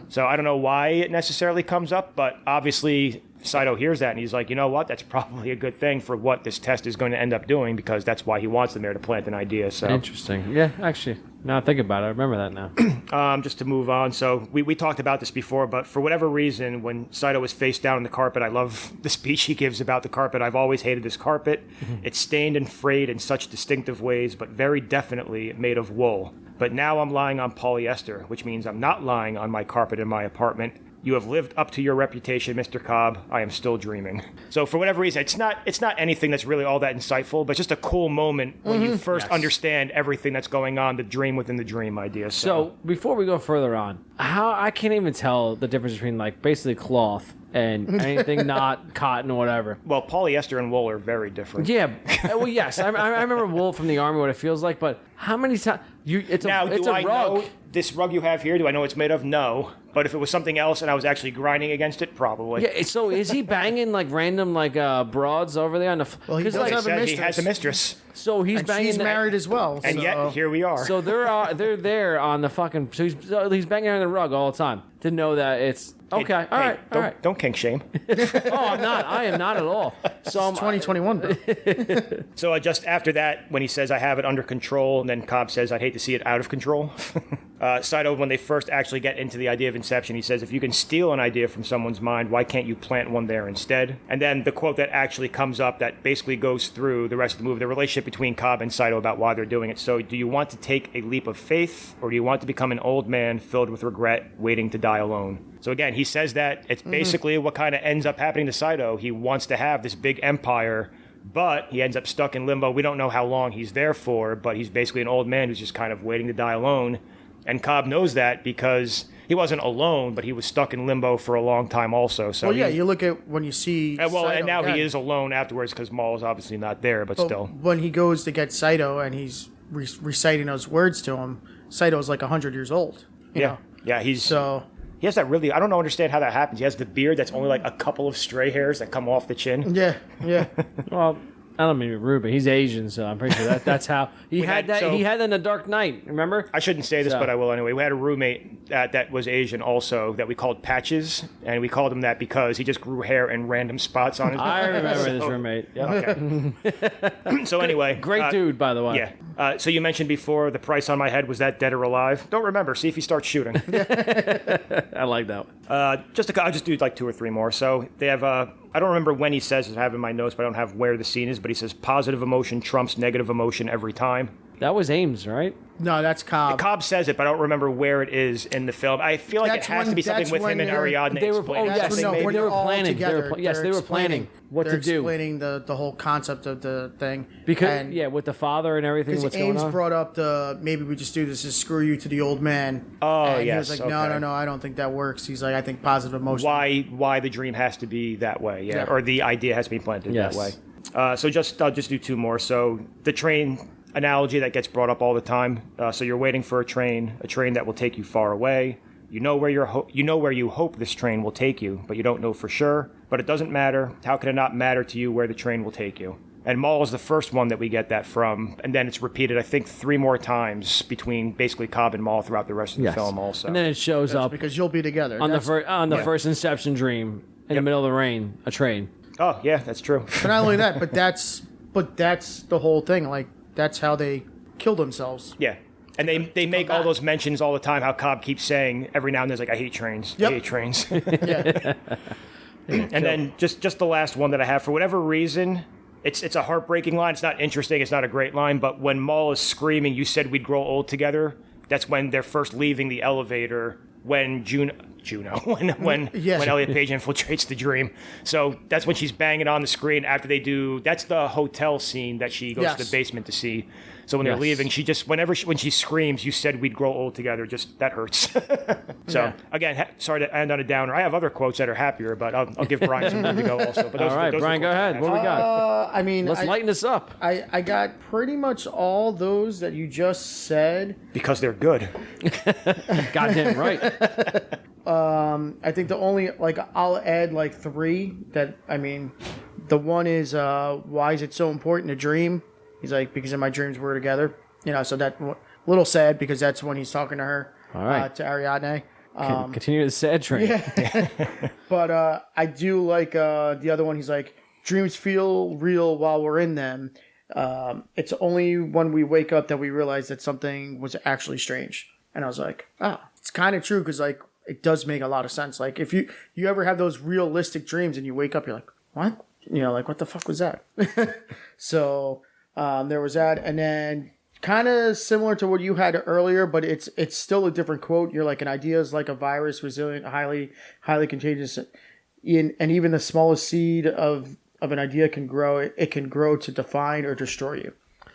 So I don't know why it necessarily comes up, but obviously Saito hears that and he's like, you know what? That's probably a good thing for what this test is going to end up doing, because that's why he wants them there, to plant an idea. So Interesting. Yeah, actually, now I think about it, I remember that now. just to move on. So we talked about this before, but for whatever reason, when Saito was face down on the carpet, I love the speech he gives about the carpet. I've always hated this carpet. It's stained and frayed in such distinctive ways, but very definitely made of wool. But now I'm lying on polyester, which means I'm not lying on my carpet in my apartment. You have lived up to your reputation, Mr. Cobb. I am still dreaming. So for whatever reason, it's not anything that's really all that insightful, but just a cool moment when you first understand everything that's going on, the dream within the dream idea. So before we go further on, I can't even tell the difference between like basically cloth and anything not cotton or whatever. Well, polyester and wool are very different. Yeah, well, yes, I remember wool from the army, what it feels like, but how many times it's a I rug. know this rug you have here? Do I know what it's made of? No. But if it was something else and I was actually grinding against it, probably. Yeah, so is he banging like random like broads over there on the? Well, he does like, have a mistress. He has a mistress, so he's And banging. she's married as well. and yet here we are. So they're there on the fucking. So he's banging on the rug all the time to know that it's okay. All right. Don't kink shame. Oh, I'm not. I am not at all. So I'm 2021. Bro. So just after that, when he says, "I have it under control," and then Cobb says, "I'd hate to see it out of control." Saito, when they first actually get into the idea of Inception, he says, "If you can steal an idea from someone's mind, why can't you plant one there instead?" And then the quote that actually comes up that basically goes through the rest of the movie, the relationship between Cobb and Saito about why they're doing it. So do you want to take a leap of faith, or do you want to become an old man filled with regret, waiting to die alone? So again, he says that it's basically what kind of ends up happening to Saito. He wants to have this big empire, but he ends up stuck in limbo. We don't know how long he's there for, but he's basically an old man who's just kind of waiting to die alone. And Cobb knows that because he wasn't alone, but he was stuck in limbo for a long time also. So Well, yeah, you look at when you see. and Saito now again. he is alone afterwards because Maul is obviously not there, but still. When he goes to get Saito and he's reciting those words to him, Saito's like 100 years old. You know? Yeah, he has that really. I don't understand how that happens. He has the beard that's only like a couple of stray hairs that come off the chin. Yeah. Well, I don't mean to be rude, but he's Asian, so I'm pretty sure that's how he had that. He had that in The Dark Knight. Remember? I shouldn't say this, but I will anyway. We had a roommate that was Asian also that we called Patches, and we called him that because he just grew hair in random spots on his. I remember this roommate. Yep. Okay. So anyway, great dude, by the way. Yeah. So you mentioned before the price on my head, was that dead or alive? Don't remember. See if he starts shooting. I like that one. I'll just do like 2 or 3 more. So they have. I don't remember when he says it. I have in my notes, but I don't have where the scene is. But he says positive emotion trumps negative emotion every time. That was Ames, right? No, that's Cobb. Cobb says it, but I don't remember where it is in the film. I feel like it has to be something with him and Ariadne. They were planning. They were planning what to do. Explaining the whole concept of the thing. Because with the father and everything, what's going on. Ames brought up maybe we just do this is screw you to the old man. Oh, and yes. He was like, no, I don't think that works. He's like, I think positive emotion. Why the dream has to be that way, or the idea has to be planted that way. I'll just do 2 more. So the train analogy that gets brought up all the time. So you're waiting for a train that will take you far away. You know where you hope this train will take you, but you don't know for sure. But it doesn't matter. How can it not matter to you where the train will take you? And Maul is the first one that we get that from, and then it's repeated, I think, 3 more times between basically Cobb and Maul throughout the rest of the film. Also, and then it shows up because you'll be together on the first Inception dream in the middle of the rain, a train. Oh yeah, that's true. But not only that, but that's the whole thing. Like that's how they kill themselves. Yeah. And they make all those mentions all the time, how Cobb keeps saying every now and then, like, I hate trains. I hate trains. And then just the last one that I have, for whatever reason, it's a heartbreaking line. It's not interesting. It's not a great line. But when Maul is screaming, you said we'd grow old together, that's when they're first leaving the elevator when when Elliot Page infiltrates the dream. So that's when she's banging on the screen after they do. That's the hotel scene that she goes to the basement to see. So when they're leaving, she just when she screams, "You said we'd grow old together." Just that hurts. So again, sorry to end on a downer. I have other quotes that are happier, but I'll give Brian some room to go also. But all right, Brian, go ahead. What we got? I mean, let's lighten this up. I got pretty much all those that you just said because they're good. Goddamn right. I think the only I'll add 3 that the one is why is it so important to dream? He's like, because in my dreams we're together, so that a little sad because that's when he's talking to her, all right, to Ariadne. Continue the sad train. Yeah. But I do like the other one. He's like, dreams feel real while we're in them. It's only when we wake up that we realize that something was actually strange. And I was like, it's kind of true because it does make a lot of sense. Like if you ever have those realistic dreams and you wake up, you're like, what? What the fuck was that? So there was that, and then kind of similar to what you had earlier, but it's still a different quote. You're like, an idea is like a virus, resilient, highly contagious, and even the smallest seed of an idea can grow. It can grow to define or destroy you.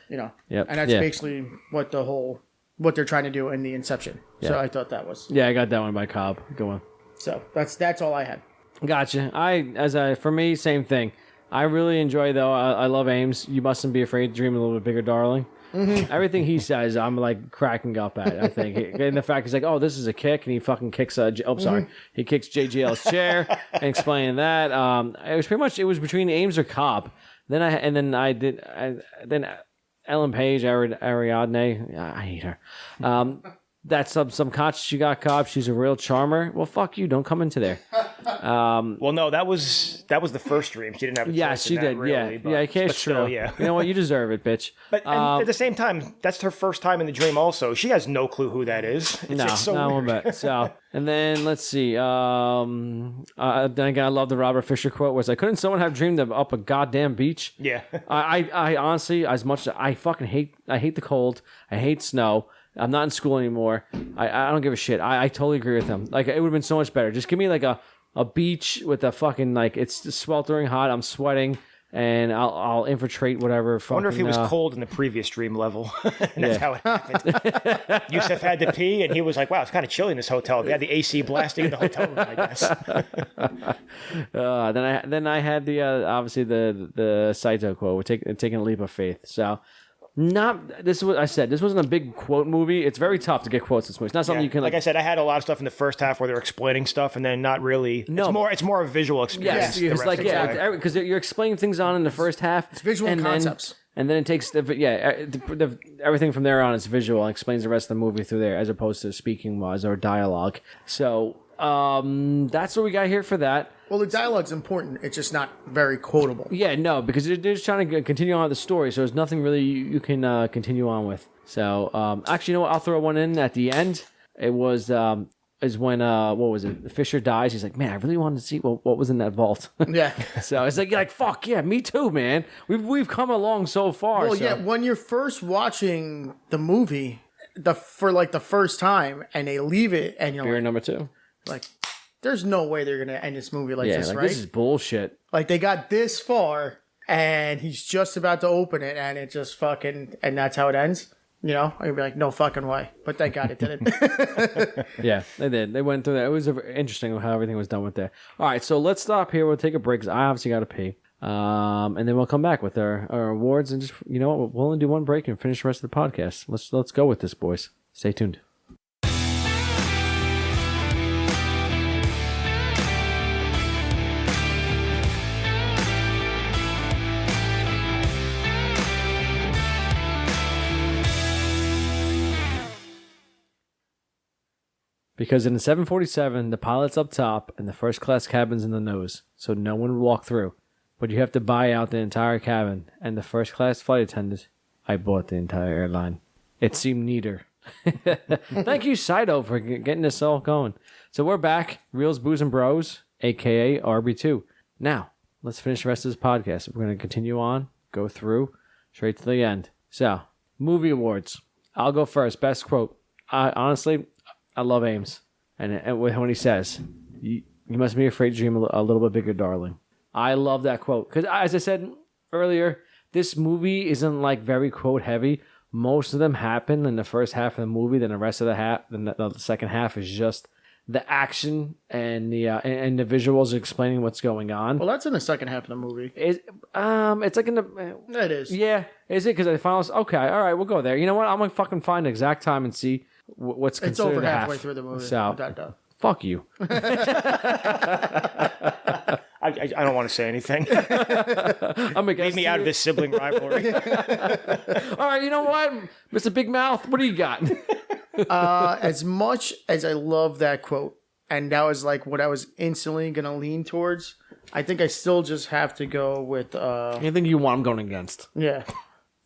Yep. And that's basically what they're trying to do in the Inception. Yep. So I thought that was. Yeah, I got that one by Cobb. Good one. So that's all I had. Gotcha. For me, same thing. I really enjoy, though. I love Ames. You mustn't be afraid to dream a little bit bigger, darling. Mm-hmm. Everything he says, I'm like cracking up at. I think, and the fact he's like, "Oh, this is a kick," and he fucking kicks. He kicks JGL's chair and explaining that. It was pretty much between Ames or Cobb. Then Ellen Page, Ariadne. I hate her. That's some conscious you got, Cobb. She's a real charmer. Well, fuck you. Don't come into there. Well, no, that was the first dream. She didn't have a choice. Yeah, she did. Really, but true. Yeah. You know what? You deserve it, bitch. But at the same time, that's her first time in the dream. Also, she has no clue who that is. It's so weird. One bit. So, and then let's see. Then again, I love the Robert Fisher quote. Was couldn't someone have dreamed up a goddamn beach? Yeah. I honestly, as much as I fucking hate the cold. I hate snow. I'm not in school anymore. I don't give a shit. I totally agree with him. It would have been so much better. Just give me a beach with a fucking it's sweltering hot. I'm sweating and I'll infiltrate whatever. I wonder if he was cold in the previous dream level. That's how it happened. Yusuf had to pee and he was like, "Wow, it's kind of chilly in this hotel." They had the AC blasting in the hotel room, I guess. Then I had the obviously the Saito quote. We're taking a leap of faith. So. Not this is what I said. This wasn't a big quote movie. It's very tough to get quotes this movie. It's not something you can like I said, I had a lot of stuff in the first half where they're explaining stuff, and then not really. No, it's more a visual experience. It's like because you're explaining things on in the first half. It's visual concepts. And then it takes everything from there on is visual and explains the rest of the movie through there, as opposed to speaking was or dialogue. So that's what we got here for that. Well, the dialogue's important. It's just not very quotable. Yeah, no, because they're just trying to continue on with the story, so there's nothing really you can continue on with. So actually, you know what? I'll throw one in at the end. It was is when what was it? Fisher dies. He's like, man, I really wanted to see what was in that vault. Yeah. So it's like fuck yeah, me too, man. We've come along so far. Well, yeah, when you're first watching the movie for the first time, and they leave it, and you're Beer number 2. Like, there's no way they're gonna end this movie like this, right? This is bullshit. Like, they got this far, and he's just about to open it, and it just fucking, and that's how it ends. You know, I'd be like, no fucking way. But thank God it didn't. Yeah, they did. They went through that. It was interesting how everything was done with that. All right, so let's stop here. We'll take a break because I obviously got to pee. And then we'll come back with our awards and just, you know what, we'll only do one break and finish the rest of the podcast. Let's go with this, boys. Stay tuned. Because in the 747, the pilot's up top and the first class cabin's in the nose, so no one would walk through. But you have to buy out the entire cabin, and the first class flight attendant, I bought the entire airline. It seemed neater. Thank you, Saito, for getting this all going. So we're back, Reels, Booze, and Bros, a.k.a. RB2. Now, let's finish the rest of this podcast. We're going to continue on, go through, straight to the end. So, movie awards. I'll go first. Best quote. Honestly, I love Ames, and when he says, "You must be afraid to dream a little bit bigger, darling." I love that quote because, as I said earlier, this movie isn't like very quote heavy. Most of them happen in the first half of the movie. Then the rest of the second half is just the action and the visuals explaining what's going on. Well, that's in the second half of the movie. It's like in the. It is. Yeah, is it? Because I found okay. All right, we'll go there. You know what? I'm gonna fucking find the exact time and see. What's it's over halfway through the movie. So, fuck you. I don't want to say anything. Leave me out of this sibling rivalry. All right, you know what, Mr. Big Mouth, what do you got? As much as I love that quote, and that was like what I was instantly gonna lean towards, I think I still just have to go with. Anything you want, I'm going against. Yeah,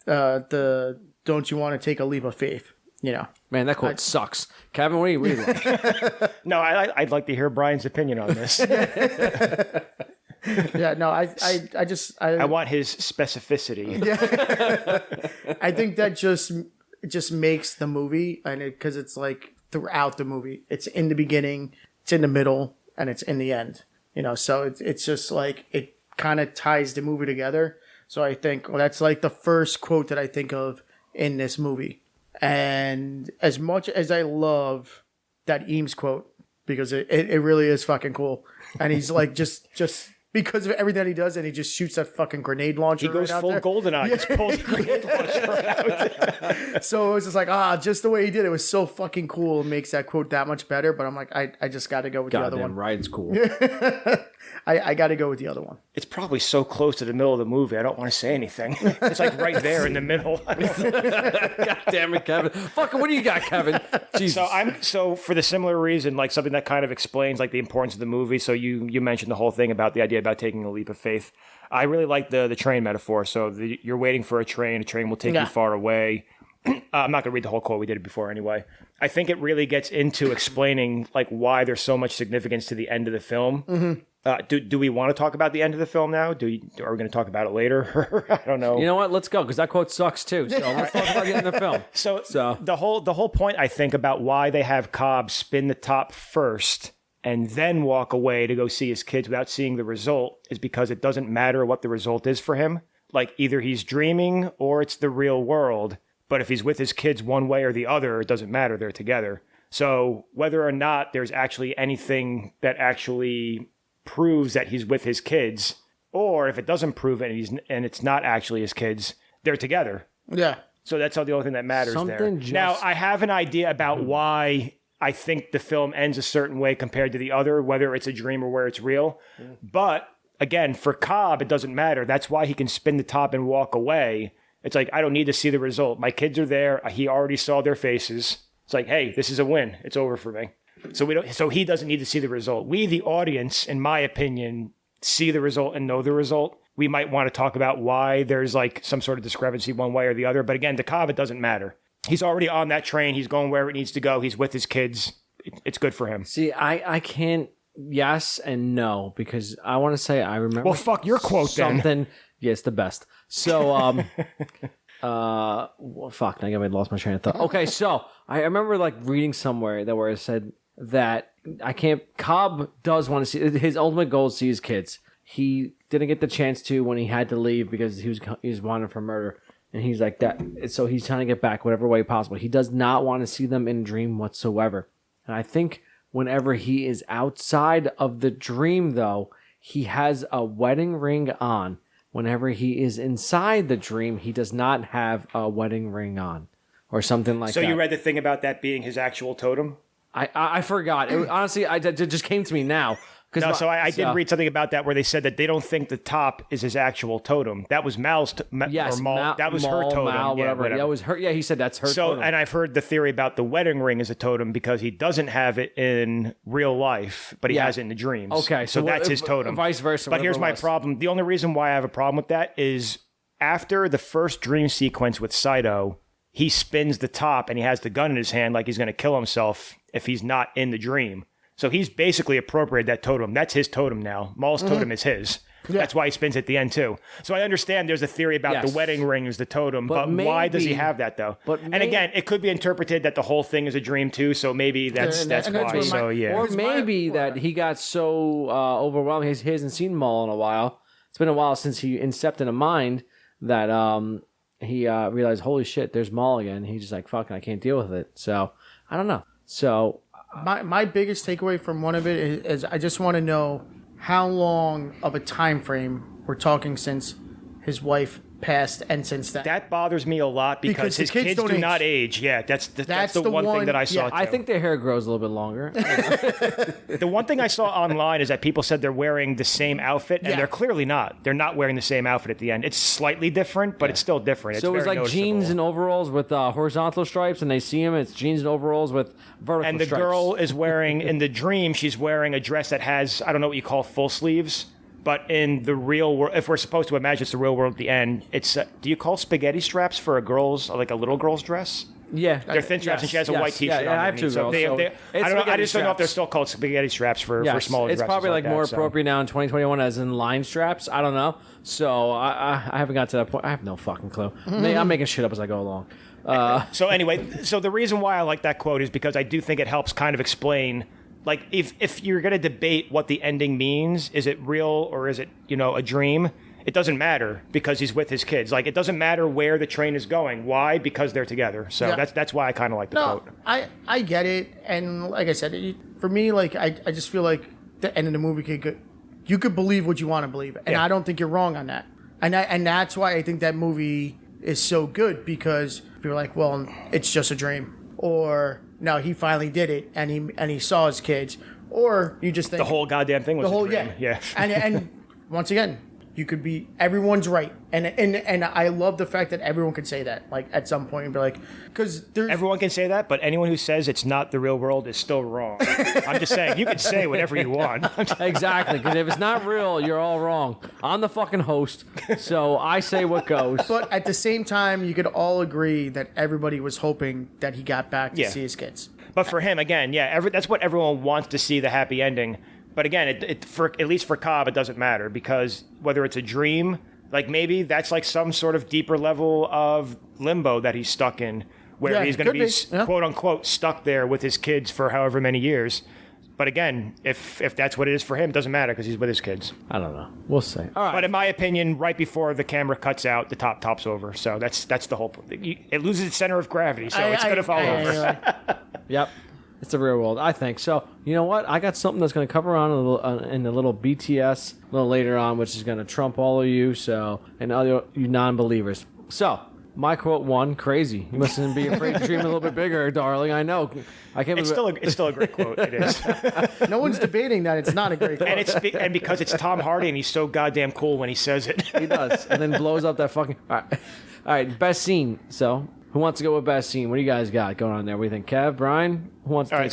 the don't you want to take a leap of faith? You know, man, that quote sucks. Kevin, what do you like? No, I'd like to hear Brian's opinion on this. Yeah, no, I want his specificity. Yeah. I think that just makes the movie, and because it's like throughout the movie, it's in the beginning, it's in the middle, and it's in the end. You know, so it's just like it kind of ties the movie together. So I think that's like the first quote that I think of in this movie. And as much as I love that Eames quote, because it really is fucking cool. And he's like, just because of everything that he does, and he just shoots that fucking grenade launcher. He goes right full out GoldenEye. Just pulls the grenade launcher out. So it was just like, just the way he did it was so fucking cool. It makes that quote that much better. But I'm like, I just got to go with the other one. Ride's cool. I got to go with the other one. It's probably so close to the middle of the movie. I don't want to say anything. It's like right there in the middle. God damn it, Kevin. Fucking, what do you got, Kevin? Jesus. So for the similar reason, like something that kind of explains like the importance of the movie. So you mentioned the whole thing about the idea about taking a leap of faith. I really like the train metaphor. So you're waiting for a train will take you far away. I'm not going to read the whole quote. We did it before anyway. I think it really gets into explaining like why there's so much significance to the end of the film. Mm-hmm. Do we want to talk about the end of the film now? Are we going to talk about it later? I don't know. You know what? Let's go, because that quote sucks too. So let's talk about the end of the film. So the whole point, I think, about why they have Cobb spin the top first and then walk away to go see his kids without seeing the result is because it doesn't matter what the result is for him. Like either he's dreaming or it's the real world. But if he's with his kids one way or the other, it doesn't matter. They're together. So whether or not there's actually anything that actually proves that he's with his kids, or if it doesn't prove it and it's not actually his kids, they're together. Yeah. So that's the only thing that matters there. Something just- Now, I have an idea about why I think the film ends a certain way compared to the other, whether it's a dream or where it's real. But again, for Cobb, it doesn't matter. That's why he can spin the top and walk away. It's like, I don't need to see the result. My kids are there. He already saw their faces. It's like, hey, this is a win. It's over for me. So he doesn't need to see the result. We, the audience, in my opinion, see the result and know the result. We might want to talk about why there's like some sort of discrepancy one way or the other. But again, to Cobb, it doesn't matter. He's already on that train. He's going wherever it needs to go. He's with his kids. It's good for him. See, I can't yes and no because I want to say I remember. Well, fuck your quote something. then. Yeah, it's the best. So, well, fuck, now I lost my train of thought. Okay, so I remember like reading somewhere where it said that Cobb does want to see, his ultimate goal is to see his kids. He didn't get the chance to when he had to leave because he was wanted for murder. And he's like that. So he's trying to get back whatever way possible. He does not want to see them in a dream whatsoever. And I think whenever he is outside of the dream, though, he has a wedding ring on. Whenever he is inside the dream, he does not have a wedding ring on or something like that. So you read the thing about that being his actual totem? I forgot. Honestly, it just came to me now. No, I did read something about that where they said that they don't think the top is his actual totem. That was Mal's yes, that was her totem. Mal, whatever. Yeah, that was her. Yeah, he said that's her totem. And I've heard the theory about the wedding ring as a totem because he doesn't have it in real life, but he has it in the dreams. Okay, so that's his totem. Vice versa. But here's my problem. The only reason why I have a problem with that is after the first dream sequence with Saito, he spins the top and he has the gun in his hand like he's going to kill himself if he's not in the dream. So he's basically appropriated that totem. That's his totem now. Maul's totem is his. Yeah. That's why he spins at the end, too. So I understand there's a theory about the wedding ring is the totem, but why does he have that, though? And again, it could be interpreted that the whole thing is a dream, too, so maybe that's why. So, yeah. Or maybe that he got so overwhelmed, he hasn't seen Maul in a while. It's been a while since he incepted in a mind that he realized, holy shit, there's Maul again. He's just like, fucking, I can't deal with it. So, I don't know. So... My biggest takeaway from one of it is I just want to know how long of a time frame we're talking since his wife passed and since then. That bothers me a lot because his kids do not age. Yeah, that's the one thing that I saw. I think their hair grows a little bit longer. The one thing I saw online is that people said they're wearing the same outfit, and they're clearly not. They're not wearing the same outfit at the end. It's slightly different, but it's still different. So it was like jeans and overalls with horizontal stripes, and they see him, it's jeans and overalls with vertical and the stripes. Girl is wearing, in the dream, she's wearing a dress that has, I don't know what you call full sleeves. But in the real world, if we're supposed to imagine it's the real world at the end, it's, do you call spaghetti straps for like a little girl's dress? Yeah. They're thin straps, and she has a white t-shirt on. I have two girls. I just don't know if they're still called spaghetti straps for smaller dresses. It's probably like more appropriate now in 2021 as in line straps. I don't know. So I haven't got to that point. I have no fucking clue. I'm making shit up as I go along. So anyway, so the reason why I like that quote is because I do think it helps kind of explain... Like, if you're going to debate what the ending means, is it real or is it, a dream? It doesn't matter because he's with his kids. Like, it doesn't matter where the train is going. Why? Because they're together. So that's why I kind of like the quote. I get it. And like I said, for me, like, I just feel like the end of the movie you could believe what you want to believe. And I don't think you're wrong on that. And that's why I think that movie is so good because you're like, well, it's just a dream. Or... No, he finally did it, and he saw his kids. Or you just think the whole goddamn thing was a dream. Yeah. And once again, you could be everyone's right, and I love the fact that everyone could say that, like at some point, and be like, because everyone can say that, but anyone who says it's not the real world is still wrong. I'm just saying, you can say whatever you want. Exactly, because if it's not real, you're all wrong. I'm the fucking host, so I say what goes. But at the same time, you could all agree that everybody was hoping that he got back to see his kids. But for him, again, that's what everyone wants to see, the happy ending. But again, for at least for Cobb, it doesn't matter because whether it's a dream, like maybe that's like some sort of deeper level of limbo that he's stuck in, where he's going to be quote unquote stuck there with his kids for however many years. But again, if that's what it is for him, it doesn't matter because he's with his kids. I don't know. We'll see. All right. But in my opinion, right before the camera cuts out, the tops over. So that's the whole point. It loses its center of gravity, so it's going to fall over. Yep. It's the real world, I think. So, you know what? I got something that's going to cover on in the little BTS a little later on, which is going to trump all of you, and all you non-believers. So, My quote one, crazy. You mustn't be afraid to dream a little bit bigger, darling. I know. I can't. It's still a great quote. It is. No one's debating that it's not a great quote. And because it's Tom Hardy and he's so goddamn cool when he says it. He does, and then blows up that fucking. All right. Best scene. So, who wants to go with best scene? What do you guys got going on there? What do you think, Kev, Brian? Who wants to? All right.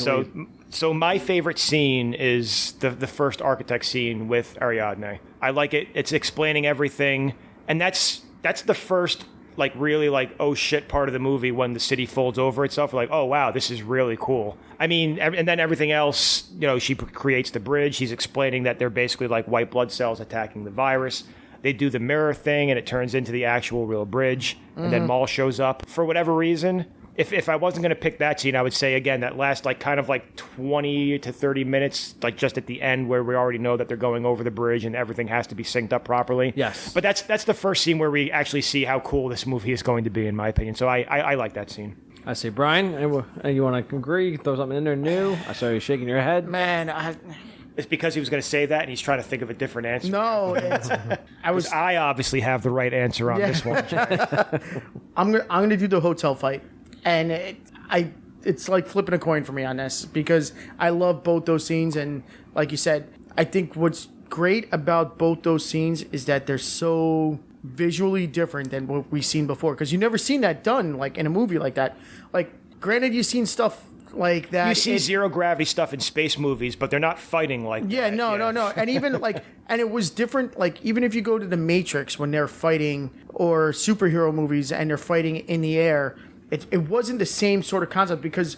So my favorite scene is the first architect scene with Ariadne. I like it. It's explaining everything, and that's the first. Like really like oh shit part of the movie when the city folds over itself. We're like, oh wow, this is really cool. I mean, and then everything else, she creates the bridge. She's explaining that they're basically like white blood cells attacking the virus. They do the mirror thing and it turns into the actual real bridge. And then Maul shows up for whatever reason. If I wasn't going to pick that scene, I would say, again, that last kind of 20 to 30 minutes, just at the end where we already know that they're going over the bridge and everything has to be synced up properly. Yes. But that's the first scene where we actually see how cool this movie is going to be, in my opinion. So I like that scene. I say, Brian, you want to agree? Throw something in there new? I saw you shaking your head. Man, It's because he was going to say that and he's trying to think of a different answer. no, I obviously have the right answer on this one. I'm gonna do the hotel fight, and it's like flipping a coin for me on this because I love both those scenes, and like you said, I think what's great about both those scenes is that they're so visually different than what we've seen before because you've never seen that done like in a movie like that. Like, granted, you've seen stuff like that. You see zero gravity stuff in space movies, but they're not fighting like that. No. And even and it was different. Like, even if you go to the Matrix when they're fighting or superhero movies and they're fighting in the air, it wasn't the same sort of concept because,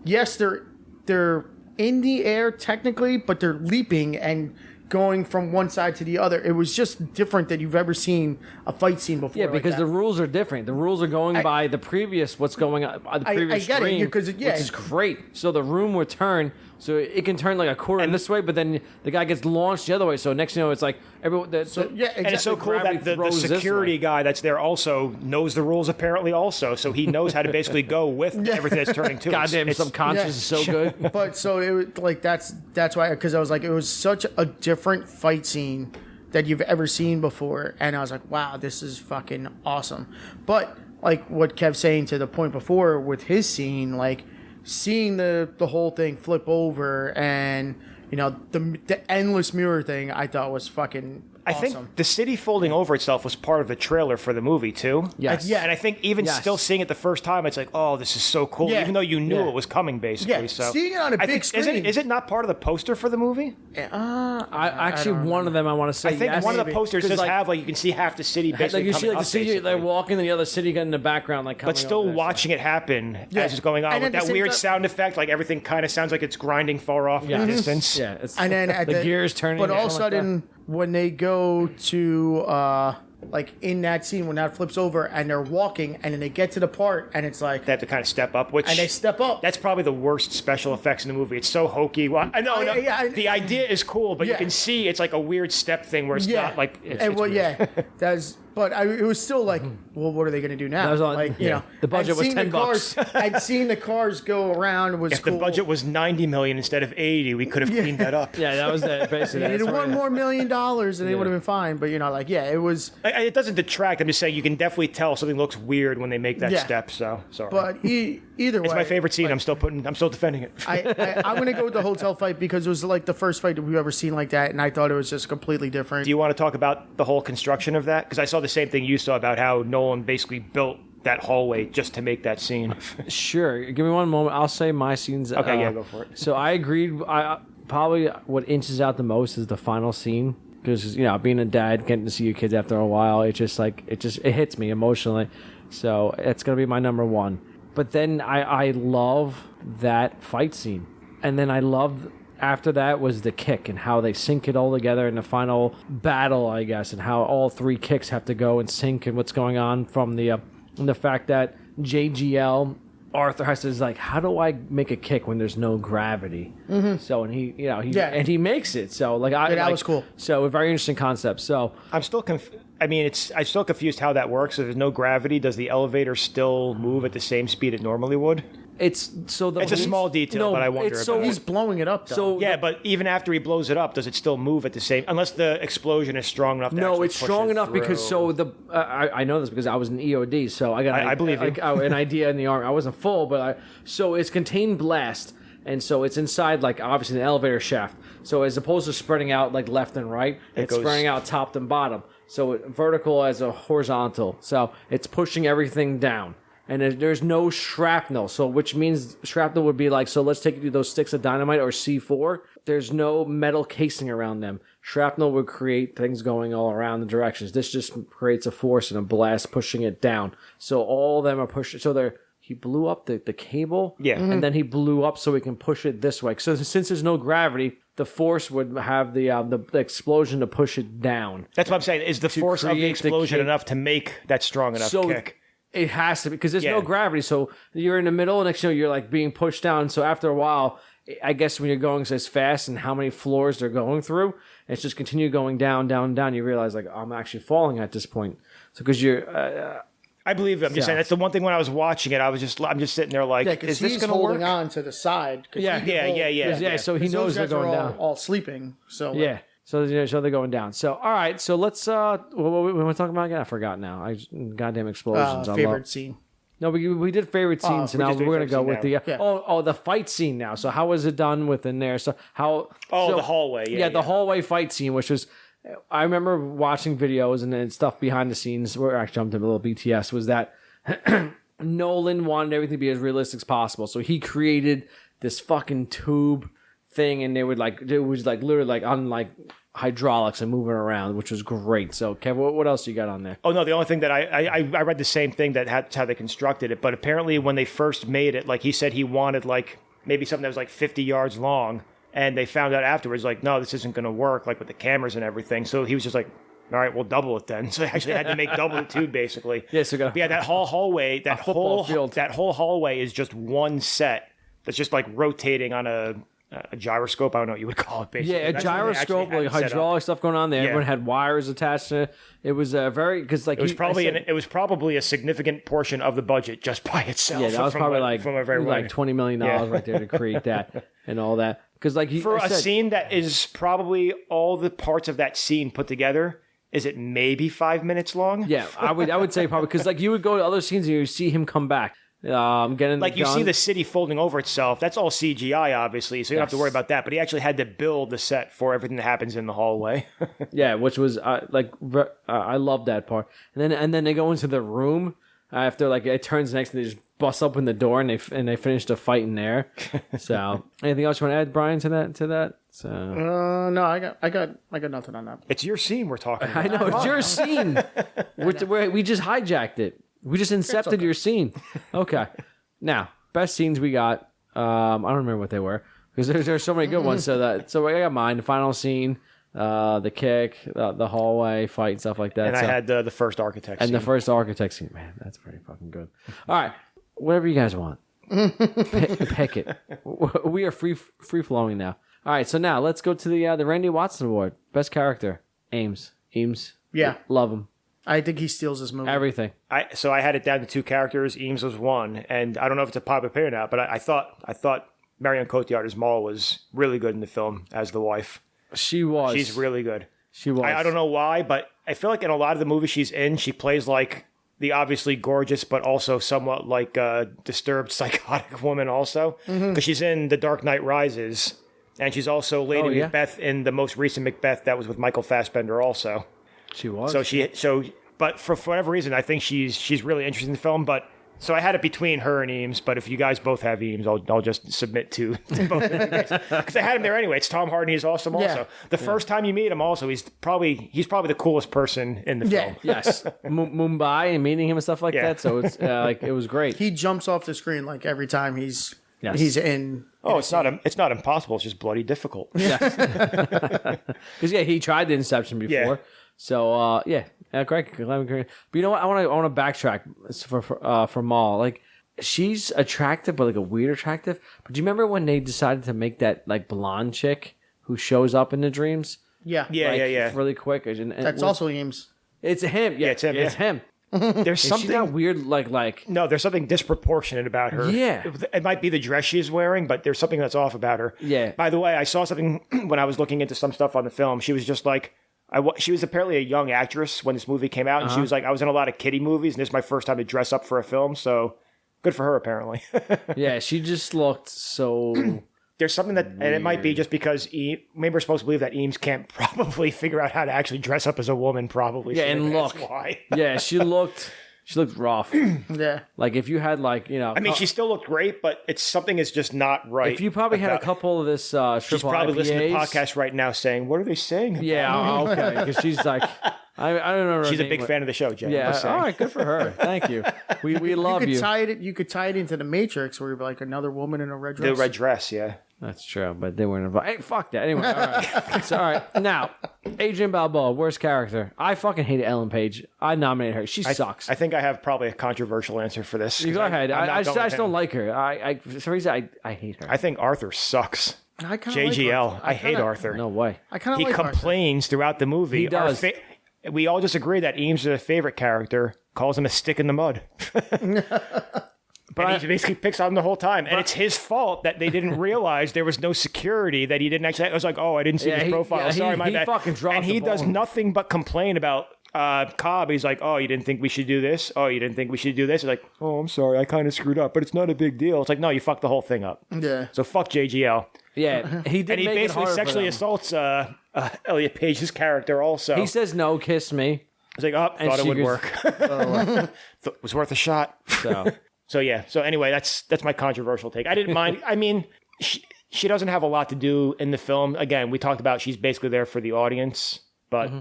yes, they're in the air technically, but they're leaping and going from one side to the other. It was just different than you've ever seen a fight scene before. Yeah, because the rules are different. The rules are going by the previous, what's going on, the previous I get stream, it, which is great. So the room would turn, so it can turn like a quarter this way, but then the guy gets launched the other way. So next, it's like everyone. Exactly. And it's so cool that the security guy that's there also knows the rules apparently also, so he knows how to basically go with everything that's turning too. Goddamn, subconscious is so good. But so it was like that's why, because I was like, it was such a different fight scene that you've ever seen before, and I was like, wow, this is fucking awesome. But like what Kev's saying to the point before with his scene, like seeing the whole thing flip over and the endless mirror thing, I thought was fucking awesome. I think the city folding over itself was part of the trailer for the movie too. Yes. And I think even still seeing it the first time, it's like, oh, this is so cool. Yeah. Even though you knew it was coming, basically. Yeah. So Seeing it on a big screen. Is it not part of the poster for the movie? I one of them I want to say. I think yes, one of the posters does like, have you can see half the city basically you see coming the up, city basically. they're walking and the other city in the background coming But still over there, watching it happen as it's going on And with at the that same weird time- sound effect, like everything kind of sounds like it's grinding far off in the distance. Yeah, it's, And then at the gears turning. But all of a something like sudden, when they go to like in that scene when that flips over and they're walking and then they get to the part and it's like They have to kind of step up, which and they step up. that's probably the worst special effects in the movie. It's so hokey. Well, I know the idea is cool, but you can see it's like a weird step thing where it's not like. It's weird. That's. But it was still like, well, what are they going to do now? That was on- like, yeah. The budget I'd was seen $10. I'd seen the cars go around. It was If cool. the budget was $90 million instead of $80, we could have cleaned that up. Yeah, that was basically. They needed that's $1 where- more $1 million and they would have been fine. But it was. It doesn't detract. I'm just saying you can definitely tell something looks weird when they make that step. So sorry. But either way, it's my favorite scene. like, I'm still defending it. I'm going to go with the hotel fight because it was like the first fight that we've ever seen like that, and I thought it was just completely different. Do you want to talk about the whole construction of that? Because I saw the same thing you saw about how Nolan basically built that hallway just to make that scene. Sure. Give me one moment. I'll say my scenes. Okay, yeah, go for it. So I agreed. Probably what inches out the most is the final scene because being a dad, getting to see your kids after a while, it hits me emotionally. So it's gonna be my number one. But then I love that fight scene, and then I love. After that was the kick and how they sync it all together in the final battle, I guess, and how all three kicks have to go and sync and what's going on from the fact that JGL Arthur has to is like, how do I make a kick when there's no gravity? Mm-hmm. So and and he makes it. So that was cool. So a very interesting concept. So I'm still I mean, I'm still confused how that works. If there's no gravity, does the elevator still move at the same speed it normally would? It's a small detail, but I wonder about it. He's blowing it up, though. So Yeah, but even after he blows it up, does it still move at the same? Unless the explosion is strong enough. To it's strong enough because I know this because I was in EOD, so I got I believe you. an idea in the army. I wasn't full, but so it's contained blast, and so it's inside like obviously an elevator shaft. So as opposed to spreading out like left and right, it's spreading out top and bottom. So vertical as a horizontal. So it's pushing everything down. And there's no shrapnel, so which means shrapnel would be like, so let's take you to those sticks of dynamite or C4. There's no metal casing around them. Shrapnel would create things going all around the directions. This just creates a force and a blast pushing it down. So all of them are pushing. So he blew up the cable, and then he blew up so he can push it this way. So since there's no gravity, the force would have the explosion to push it down. That's what I'm saying. Is the force of the explosion enough to make that strong enough kick? It has to be because there's no gravity. So you're in the middle, and next thing you know, you're like being pushed down. So after a while, I guess when you're going as fast and how many floors they're going through, it's just continue going down, down, down. You realize like I'm actually falling at this point. So because you're, I believe it. I'm just saying that's the one thing when I was watching it, I'm just sitting there like, is this going to work? Holding on to the side. Yeah. So he knows they're going down. All sleeping. So yeah. So they're going down. So all right. So let's what we want to talk about again? I forgot now. Goddamn explosions. Favorite scene. No, we did favorite scenes. So now we're going to go with the fight scene now. So how was it done within there? So how? The hallway. The hallway fight scene, which was. I remember watching videos and stuff behind the scenes where I jumped into a little BTS was that Nolan wanted everything to be as realistic as possible. So he created this fucking tube thing and it was literally like on like hydraulics and moving around, which was great. So Kev, what else you got on there? Oh no, the only thing that I read the same thing that's how they constructed it. But apparently when they first made it, like he said he wanted like maybe something that was like 50 yards long. And they found out afterwards, like, no, this isn't going to work, like with the cameras and everything. So he was just like, all right, we'll double it then. So they actually had to make double the tube, basically. Yeah, so that whole hallway, that whole hallway is just one set that's just like rotating on a gyroscope. I don't know what you would call it, basically. Yeah, a gyroscope, like hydraulic stuff going on there. Yeah. Everyone had wires attached to it. It was because like it was probably a significant portion of the budget just by itself. Yeah, that was probably like $20 million right there to create that and all that. Because like a scene that is probably all the parts of that scene put together, is it maybe 5 minutes long? Yeah, I would say probably because like you would go to other scenes and you see him come back. Getting like you see the city folding over itself. That's all CGI, obviously, so you don't have to worry about that. But he actually had to build the set for everything that happens in the hallway. Yeah, which was I love that part. And then they go into the room after like it turns next and they just bust open the door and they finish the fight in there. So anything else you want to add, Brian, to that? So no, I got nothing on that. It's your scene we're talking about. I know it's your scene. We just hijacked it. We just incepted your scene. Okay. Now, best scenes we got. I don't remember what they were because there's so many good ones. So I got mine. The final scene, the kick, the hallway fight, and stuff like that. And I had the first architect scene. And the first architect scene. Man, that's pretty fucking good. All right. Whatever you guys want. Pick it. We are free flowing now. All right. So now let's go to the Randy Watson Award. Best character. Eames. Yeah. Love him. I think he steals this movie. Everything. So I had it down to two characters. Eames was one, and I don't know if it's a popular opinion now, but I thought Marion Cotillard as Maul was really good in the film as the wife. She was. She's really good. She was. I don't know why, but I feel like in a lot of the movies she's in, she plays like the obviously gorgeous, but also somewhat like a disturbed, psychotic woman also. Because she's in The Dark Knight Rises, and she's also Lady Macbeth in the most recent Macbeth that was with Michael Fassbender also. She was. But for whatever reason, I think she's really interested in the film. But so I had it between her and Eames. But if you guys both have Eames, I'll just submit to both of you guys because I had him there anyway. It's Tom Hardy. He's awesome. Also, the first time you meet him, also he's probably the coolest person in the film. Yes, Mumbai and meeting him and stuff like that. So it's it was great. He jumps off the screen like every time he's in. Oh, it's not impossible. It's just bloody difficult. Yes. Because he tried the Inception before. Yeah. So great. But you know what? I want to backtrack for Maul. Like she's attractive, but like a weird attractive. But do you remember when they decided to make that like blonde chick who shows up in the dreams? Yeah. Really quick. And that's also Eames. It's him. Yeah, it's him. It's him. There's Is something she not weird? Like. No, there's something disproportionate about her. Yeah. It might be the dress she's wearing, but there's something that's off about her. Yeah. By the way, I saw something when I was looking into some stuff on the film. She was just like, she was apparently a young actress when this movie came out, and she was like, I was in a lot of kiddie movies, and this is my first time to dress up for a film, so good for her, apparently. Yeah, she just looked so... There's something that, and it might be just because maybe we're supposed to believe that Eames can't probably figure out how to actually dress up as a woman, probably. Yeah, so and that's look. why. Yeah, she looked rough. Yeah. Like if you had I mean, she still looked great, but something is just not right. If you probably had a couple of this triple she's probably IPAs, listening to the podcast right now saying, what are they saying? Yeah, okay, because she's like, I don't know. She's a big fan of the show, Jay. Yeah, all right, good for her. Thank you. We love you. You could tie it into the Matrix, where you're like another woman in a red dress. The red dress, yeah. That's true, but they weren't involved. Hey, fuck that. Anyway, all right. So, all right. Now, Adrian Balboa, worst character. I fucking hated Ellen Page. I nominated her. She sucks. I think I have probably a controversial answer for this. You go ahead. I just don't like. like her. For some reason, I hate her. I think Arthur sucks. I kinda like JGL. Arthur. I hate Arthur. No way. I kind of He like Arthur. complains throughout the movie. He does. We all just agree that Eames is a favorite character. Calls him a stick in the mud. But he basically picks on him the whole time. And it's his fault that they didn't realize there was no security, that he didn't actually... I was like, I didn't see his profile. Sorry, my bad. Fucking dropped and he the does ball. nothing but complain about Cobb. He's like, you didn't think we should do this? You didn't think we should do this? He's like, I'm sorry, I kind of screwed up, but it's not a big deal. It's like, no, you fucked the whole thing up. Yeah. So fuck JGL. Yeah, he did. And he make basically it hard sexually assaults Elliot Page's character also. He says, no, kiss me. I was like, thought it would work. It was worth a shot. So So anyway, that's my controversial take. I didn't mind. I mean, she doesn't have a lot to do in the film. Again, we talked about she's basically there for the audience, but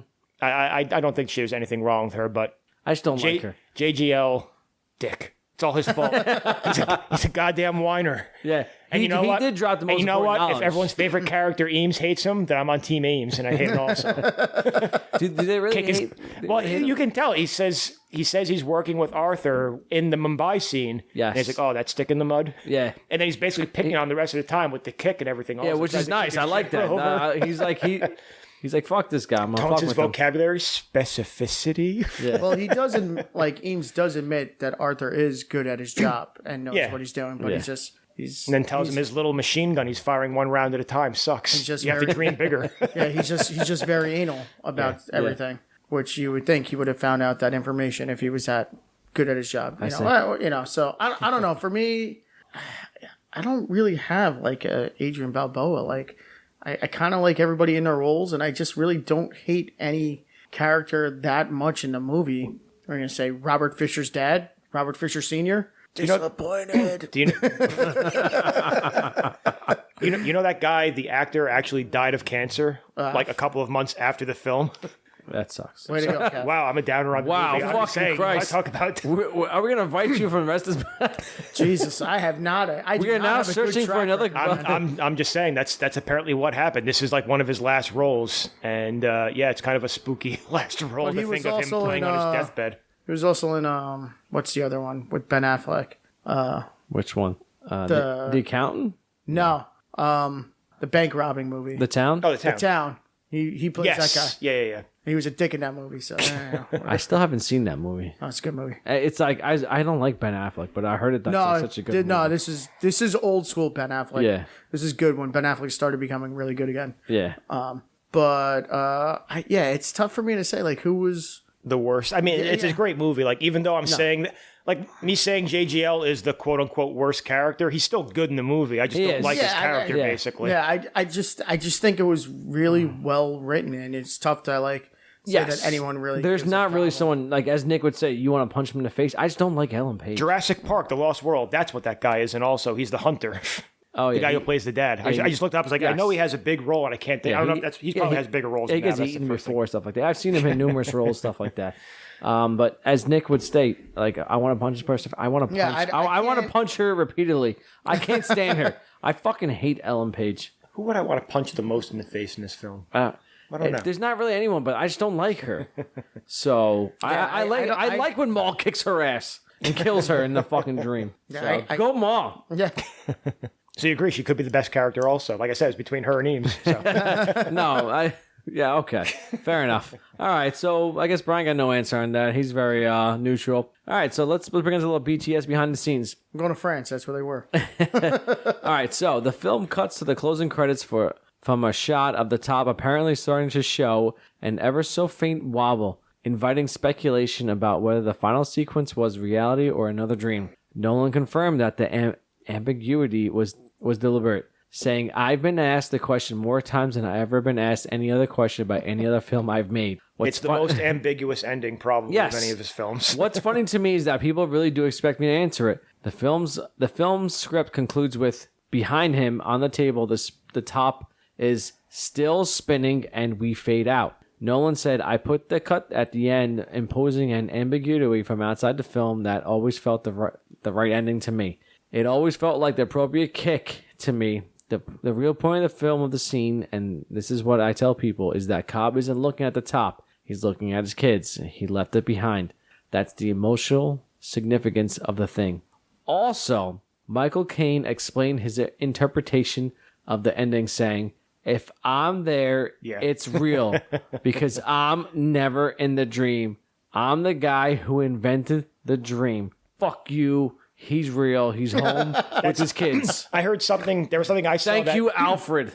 I don't think there's anything wrong with her. But I just don't like her. JGL, dick. It's all his fault. He's a goddamn whiner. Yeah, And he, you know he what? did drop the most And you know important what? knowledge. If everyone's favorite character Eames hates him, then I'm on Team Eames, and I hate him also. Did they really hate? Well, you can tell. He says he's working with Arthur in the Mumbai scene. Yes. And he's like, that stick in the mud. Yeah. And then he's basically picking on the rest of the time with the kick and everything. Yeah, also which tries is to nice. keep I his like shit that. over. He's like, fuck this guy. I'm gonna Tones fuck his with him. vocabulary, specificity. Yeah. Well, he doesn't Eames does admit that Arthur is good at his job and knows what he's doing, but he's And then tells him his little machine gun he's firing one round at a time sucks. just You have to very- dream bigger. yeah, he's just very anal about everything, which you would think he would have found out that information if he was that good at his job. So I don't know. For me, I don't really have like a Adrian Balboa. Like I kind of like everybody in their roles, and I just really don't hate any character that much in the movie. We're gonna say Robert Fisher's dad, Robert Fisher Sr. Disappointed. Do you know? you know that guy, the actor, actually died of cancer like a couple of months after the film. That sucks. Way to go, Kev. Wow, I'm a downer on the Wow, movie. I'm just fucking saying, Christ. I talk about. Are we gonna invite you for the rest of this? Jesus, I have not. We are now searching for another. I'm just saying that's apparently what happened. This is like one of his last roles, and it's kind of a spooky last role But he to was think of him also playing in, on his deathbed. He was also in what's the other one with Ben Affleck? Which one? The accountant? No, the bank robbing movie. The town? Oh, the The town. Town. He plays Yes. that guy. Yeah. He was a dick in that movie, so I still haven't seen that movie. it's a good movie. It's like I don't like Ben Affleck, but I heard that's like such a good movie. No, this is old school Ben Affleck. Yeah. This is good when Ben Affleck started becoming really good again. Yeah. It's tough for me to say like who was. The worst. I mean, it's a great movie. Like, even though I'm saying that, like me saying JGL is the quote unquote worst character, he's still good in the movie. I just He don't is. like his Yeah, character, yeah. basically. Yeah, I just think it was really well written, and it's tough to like say that anyone really. There's gives a not really problem. someone like as Nick would say. You want to punch him in the face. I just don't like Ellen Page. Jurassic Park, The Lost World, that's what that guy is, and also he's the hunter. Oh yeah, The guy who plays the dad. I just looked up. I was like, I know he has a big role, and I can't think. I don't know if that's. He probably has bigger roles. He than gets that. That's the eaten first thing. before, stuff like that. I've seen him in numerous roles, stuff like that. But as Nick would state, like I want to punch this person. I want to punch. I want to can't- punch her repeatedly. I can't stand her. I fucking hate Ellen Page. Who would I want to punch the most in the face in this film? I don't know. There's not really anyone, but I just don't like her. So I like when Maul kicks her ass and kills her in the fucking dream. Yeah, So, go Maul. Yeah, So you agree she could be the best character also. Like I said, it's between her and Eames. So. No, Yeah, okay. Fair enough. All right, so I guess Brian got no answer on that. He's very neutral. All right, so let's bring us a little BTS behind the scenes. I'm going to France. That's where they were. All right, so the film cuts to the closing credits from a shot of the top apparently starting to show an ever so faint wobble, inviting speculation about whether the final sequence was reality or another dream. Nolan confirmed that the ambiguity was deliberate, saying, "I've been asked the question more times than I've ever been asked any other question about any other film I've made." It's the most ambiguous ending probably of any of his films. What's funny to me is that people really do expect me to answer it. The film's script concludes with, behind him on the table, the top is still spinning and we fade out. Nolan said, "I put the cut at the end, imposing an ambiguity from outside the film that always felt the right ending to me. It always felt like the appropriate kick to me. The real point of the film of the scene, and this is what I tell people, is that Cobb isn't looking at the top. He's looking at his kids. He left it behind. That's the emotional significance of the thing." Also, Michael Caine explained his interpretation of the ending, saying, "If I'm there, it's real, because I'm never in the dream. I'm the guy who invented the dream. Fuck you. He's real. He's home with his kids." I heard something. There was something I saw. Thank you, Alfred.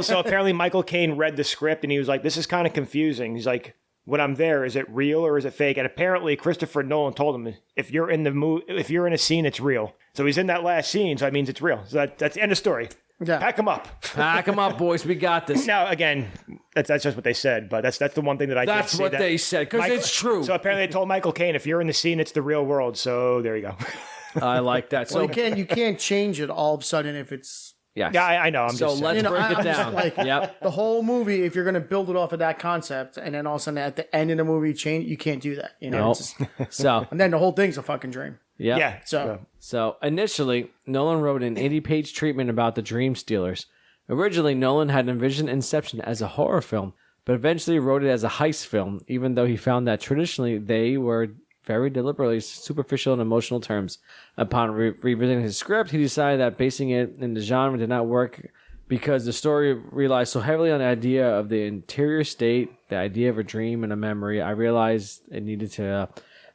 So apparently Michael Caine read the script and he was like, "This is kind of confusing." He's like, "When I'm there, is it real or is it fake?" And apparently Christopher Nolan told him, if you're in a scene, it's real. So he's in that last scene, so that means it's real. So that's the end of story. Yeah. Pack him up. Pack them up, boys. We got this. Now, again, that's just what they said, but that's the one thing that I did That's say what that they said, because it's true. So apparently they told Michael Caine, if you're in the scene, it's the real world. So there you go. I like that. So Well, you can't change it all of a sudden if it's... yes. Yeah, I know. I'm So just let's saying. break it I'm just down. like, Yep. the whole movie, if you're going to build it off of that concept, and then all of a sudden at the end of the movie change, you can't do that. You know, Nope. It's just- So and then the whole thing's a fucking dream. yeah. Yeah. So Initially, Nolan wrote an 80-page treatment about the Dream Stealers. Originally, Nolan had envisioned Inception as a horror film, but eventually wrote it as a heist film, even though he found that traditionally they were very deliberately superficial in emotional terms. Upon revisiting his script, he decided that basing it in the genre did not work because the story relies so heavily on the idea of the interior state, the idea of a dream and a memory. I realized it needed to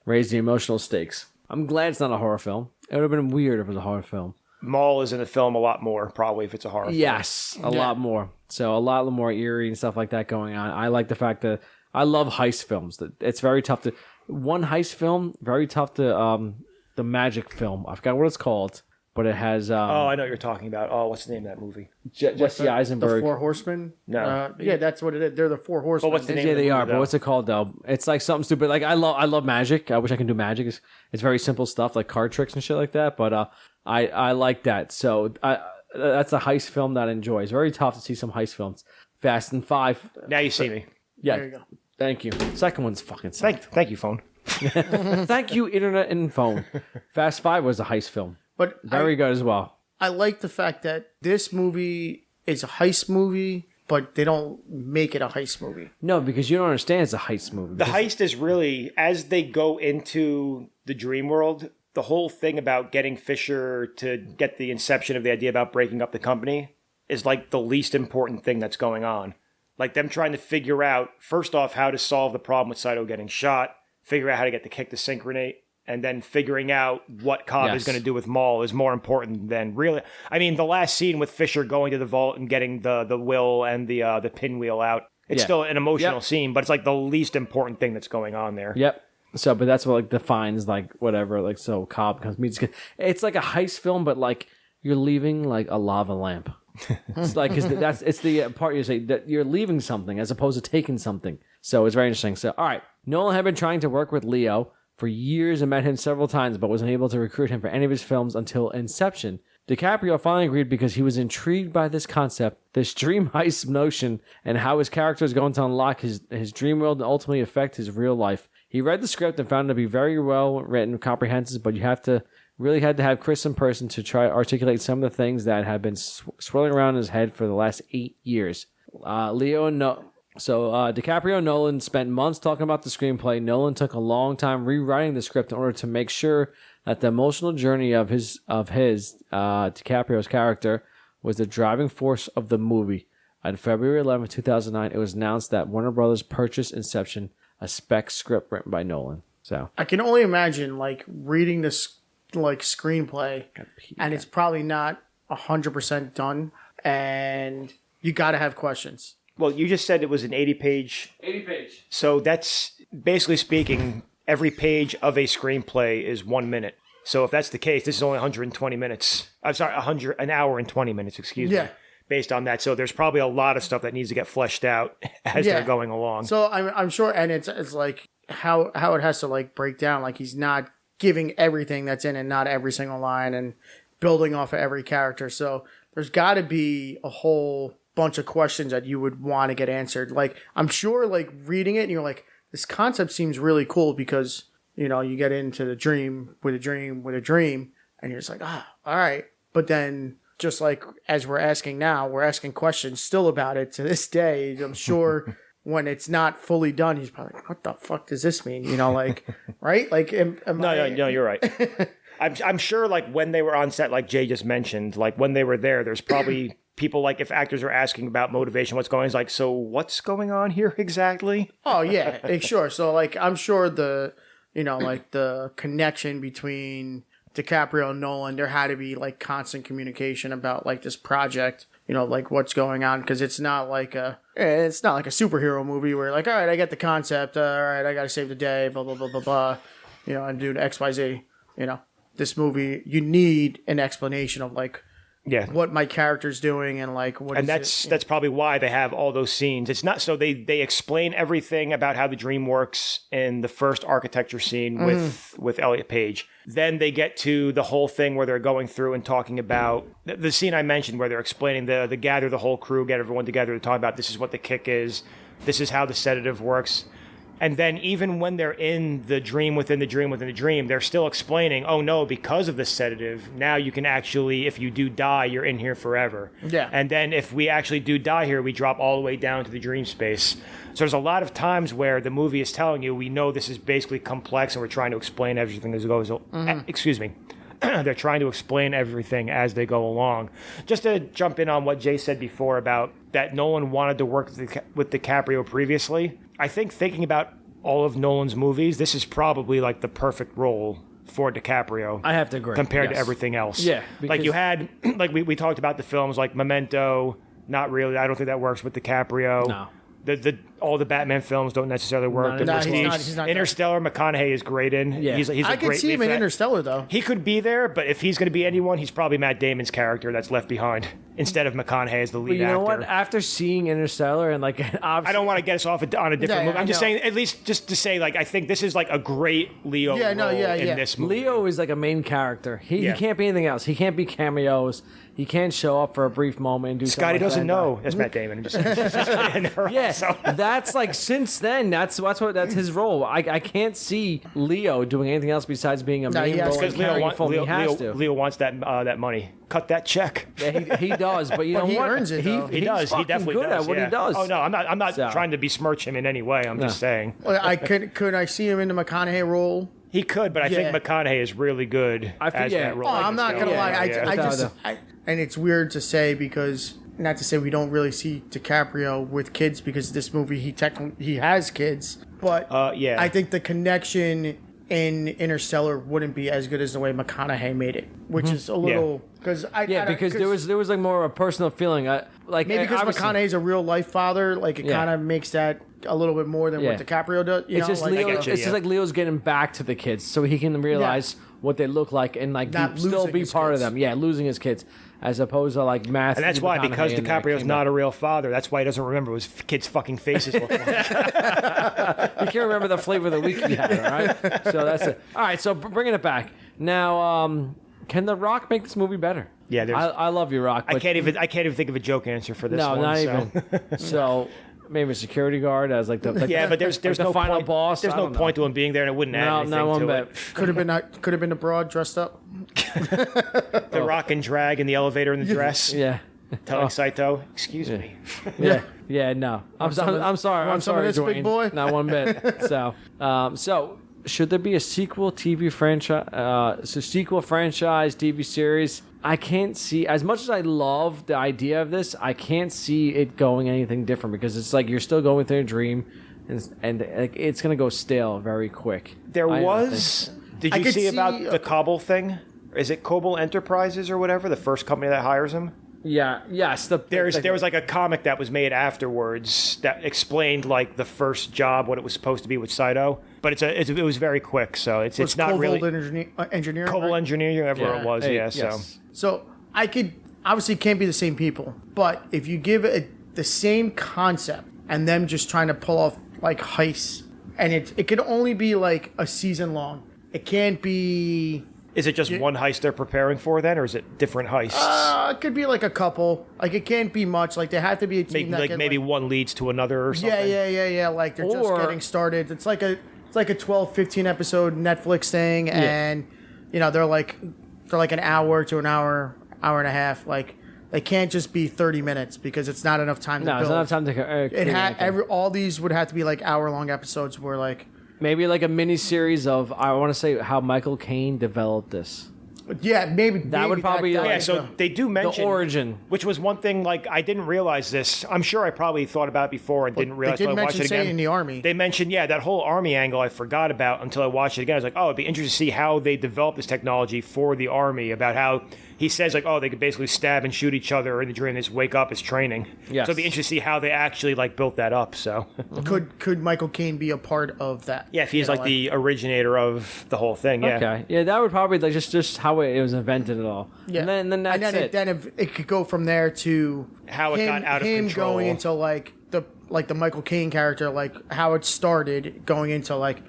raise the emotional stakes. I'm glad it's not a horror film. It would have been weird if it was a horror film. Maul is in the film a lot more, probably, if it's a horror film. Yes, a lot more. So a lot more eerie and stuff like that going on. I like the fact that I love heist films. It's very tough to... One heist film, very tough to... the magic film. I forgot what it's called, but it has... Oh, I know what you're talking about. Oh, what's the name of that movie? Jesse the Eisenberg. Four Horsemen. No. Yeah, that's what it is. They're the Four Horsemen. what's the name Yeah, of the they movie, are. But though? what's it called though? It's like something stupid. Like I love magic. I wish I could do magic. It's very simple stuff like card tricks and shit like that. But I like that. So that's a heist film that I enjoy. It's very tough to see some heist films. Fast and 5. Now you see me. Yeah. There you go. Thank you. Second one's fucking sick. Thank you, phone. Thank you, internet and phone. Fast 5 was a heist film. But Very good as well. I like the fact that this movie is a heist movie, but they don't make it a heist movie. No, because you don't understand it's a heist movie. The heist is really, as they go into the dream world, the whole thing about getting Fisher to get the inception of the idea about breaking up the company is like the least important thing that's going on. Like them trying to figure out, first off, how to solve the problem with Saito getting shot, figure out how to get the kick to synchronate, and then figuring out what Cobb is going to do with Maul is more important than really... I mean, the last scene with Fisher going to the vault and getting the will and the pinwheel out, it's still an emotional scene, but it's like the least important thing that's going on there. Yep. So, but that's what like defines like whatever. Like, so Cobb comes meets. It's like a heist film, but like you're leaving like a lava lamp. It's like it's the part you say that you're leaving something as opposed to taking something. So it's very interesting. So, all right, Nolan had been trying to work with Leo for years and met him several times, but wasn't able to recruit him for any of his films until Inception. DiCaprio finally agreed because he was intrigued by this concept, this dream heist notion, and how his character is going to unlock his dream world and ultimately affect his real life. He read the script and found it to be very well written, comprehensive, but you had to have Chris in person to try to articulate some of the things that had been swirling around in his head for the last 8 years. DiCaprio and Nolan spent months talking about the screenplay. Nolan took a long time rewriting the script in order to make sure that the emotional journey of DiCaprio's character was the driving force of the movie. On February 11, 2009, it was announced that Warner Brothers purchased Inception, a spec script written by Nolan. So I can only imagine like reading this like screenplay, and it's probably not 100% done, and you got to have questions. Well, you just said it was an 80-page. 80 page. So that's basically speaking, every page of a screenplay is 1 minute. So if that's the case, this is only 120 minutes. I'm sorry, an hour and 20 minutes, excuse me. Based on that. So there's probably a lot of stuff that needs to get fleshed out as they're going along. So I'm sure, and it's like how it has to like break down. Like he's not giving everything that's in it, not every single line, and building off of every character. So there's got to be a whole bunch of questions that you would want to get answered. Like I'm sure, like reading it, and you're like, this concept seems really cool because you get into the dream with a dream with a dream, and you're just like, all right. But then, just like as we're asking now, we're asking questions still about it to this day. I'm sure when it's not fully done, he's probably like, what the fuck does this mean? Like, right? Like, no, you're right. I'm sure, like, when they were on set, like Jay just mentioned, like, when they were there's probably people, like, if actors are asking about motivation, what's going on, it's like, so what's going on here exactly? Oh, yeah, sure. So, like, I'm sure the connection between DiCaprio and Nolan, there had to be like constant communication about like this project, like what's going on, because it's not like a superhero movie where like, all right, I get the concept, all right, I got to save the day, blah blah blah blah blah, and do XYZ. This movie, you need an explanation of like what my character's doing and like what. And that's probably why they have all those scenes. It's not so they explain everything about how the dream works in the first architecture scene with Elliot Page. Then they get to the whole thing where they're going through and talking about the scene I mentioned where they're explaining the gather the whole crew, get everyone together to talk about this is what the kick is, this is how the sedative works. And then even when they're in the dream within the dream within the dream, they're still explaining, oh no, because of the sedative, now you can actually, if you do die, you're in here forever. Yeah. And then if we actually do die here, we drop all the way down to the dream space. So there's a lot of times where the movie is telling you, we know this is basically complex and we're trying to explain everything as it goes. Excuse me. They're trying to explain everything as they go along. Just to jump in on what Jay said before about that Nolan wanted to work with DiCaprio previously, I think thinking about all of Nolan's movies, this is probably like the perfect role for DiCaprio. I have to agree. Compared to everything else. Yeah. Like you had, like we talked about the films like Memento, not really. I don't think that works with DiCaprio. No. All the Batman films don't necessarily work. He's not Interstellar, McConaughey is great in. Yeah. He's I could see him in Interstellar, though. He could be there, but if he's going to be anyone, he's probably Matt Damon's character that's left behind instead of McConaughey as the lead actor. You know what? After seeing Interstellar and like, I don't want to get us off on a different movie. I'm just saying, at least just to say, like, I think this is like a great Leo role in this movie. Leo is like a main character. He can't be anything else. He can't be cameos. He can't show up for a brief moment and do something. Scotty doesn't know. That's Matt Damon. That's like since then. That's his role. I can't see Leo doing anything else besides being a main role. Because Leo wants that money. Cut that check. Yeah, he does, but you know he what? Earns it, he does. He definitely good does. At what he does. Oh no, I'm not trying to besmirch him in any way. I'm just saying. Well, could I see him in the McConaughey role? He could, but I think McConaughey is really good as that role. Oh, I'm not gonna lie. And it's weird to say because not to say we don't really see DiCaprio with kids because this movie he has kids, but I think the connection in Interstellar wouldn't be as good as the way McConaughey made it, which is a little because there was like more of a personal feeling, like maybe because McConaughey's a real life father, like it kind of makes that a little bit more than what DiCaprio does. It's just like Leo's getting back to the kids so he can realize what they look like and like still be part of them. Yeah, losing his kids. As opposed to like Matthew. And that's why, because DiCaprio's not a real father, that's why he doesn't remember what his kids' fucking faces look like. You can't remember the flavor of the week he had, all right? So that's it. All right, so bringing it back. Now, can The Rock make this movie better? Yeah, I love you, Rock. I can't even think of a joke answer for this one. No, not even. So... Maybe a security guard as like the but there's no final point, boss. There's no point to him being there, and it wouldn't add anything to it. Could have been a broad dressed up. The Rock and drag in the elevator in the dress. Yeah. Telling Saito, excuse me. Yeah. No. I'm sorry. I'm sorry, this Dwayne. big boy? Not one bit. So should there be a sequel TV franchise, sequel franchise TV series? I can't see, as much as I love the idea of this, I can't see it going anything different because it's like you're still going through a dream, and like, it's gonna go stale very quick. There was. Did you see about the Cobble thing? Is it Cobble Enterprises or whatever? The first company that hires him. Yeah. Yes. There was like a comic that was made afterwards that explained like the first job, what it was supposed to be with Saito, but it was very quick, so it's not Cobalt really engineering. Cobble engineering, whatever it was. So I could obviously it can't be the same people, but if you give it the same concept and them just trying to pull off like heists, and it could only be like a season long. It can't be. Is it just one heist they're preparing for then, or is it different heists? It could be like a couple. Like it can't be much. Like they have to be a team maybe one leads to another or something. Yeah. Like they're just getting started. It's like a 12, 15 episode Netflix thing, and they're like an hour to an hour and a half. Like they can't just be 30 minutes because it's not enough time to build. No, it's not enough time to. All these would have to be like hour long episodes where like. Maybe like a mini series of, I want to say, how Michael Caine developed this. Yeah, maybe that would probably so they do mention the origin, which was one thing. Like I didn't realize this. I'm sure I probably thought about it before and didn't realize. They did until I watched it again. in the army. They mentioned that whole army angle I forgot about until I watched it again. I was like, oh, it'd be interesting to see how they developed this technology for the army. About how he says like, oh, they could basically stab and shoot each other in the dream. They just wake up as training. Yes. So it'd be interesting to see how they actually like built that up. So could Michael Caine be a part of that? Yeah, if he's like the originator of the whole thing. Yeah. Okay. Yeah, that would probably like just how it was invented at all. Yeah. And then that's it. Then it could go from there to how it got out of him control. Going into like the Michael Caine character, like how it started, going into like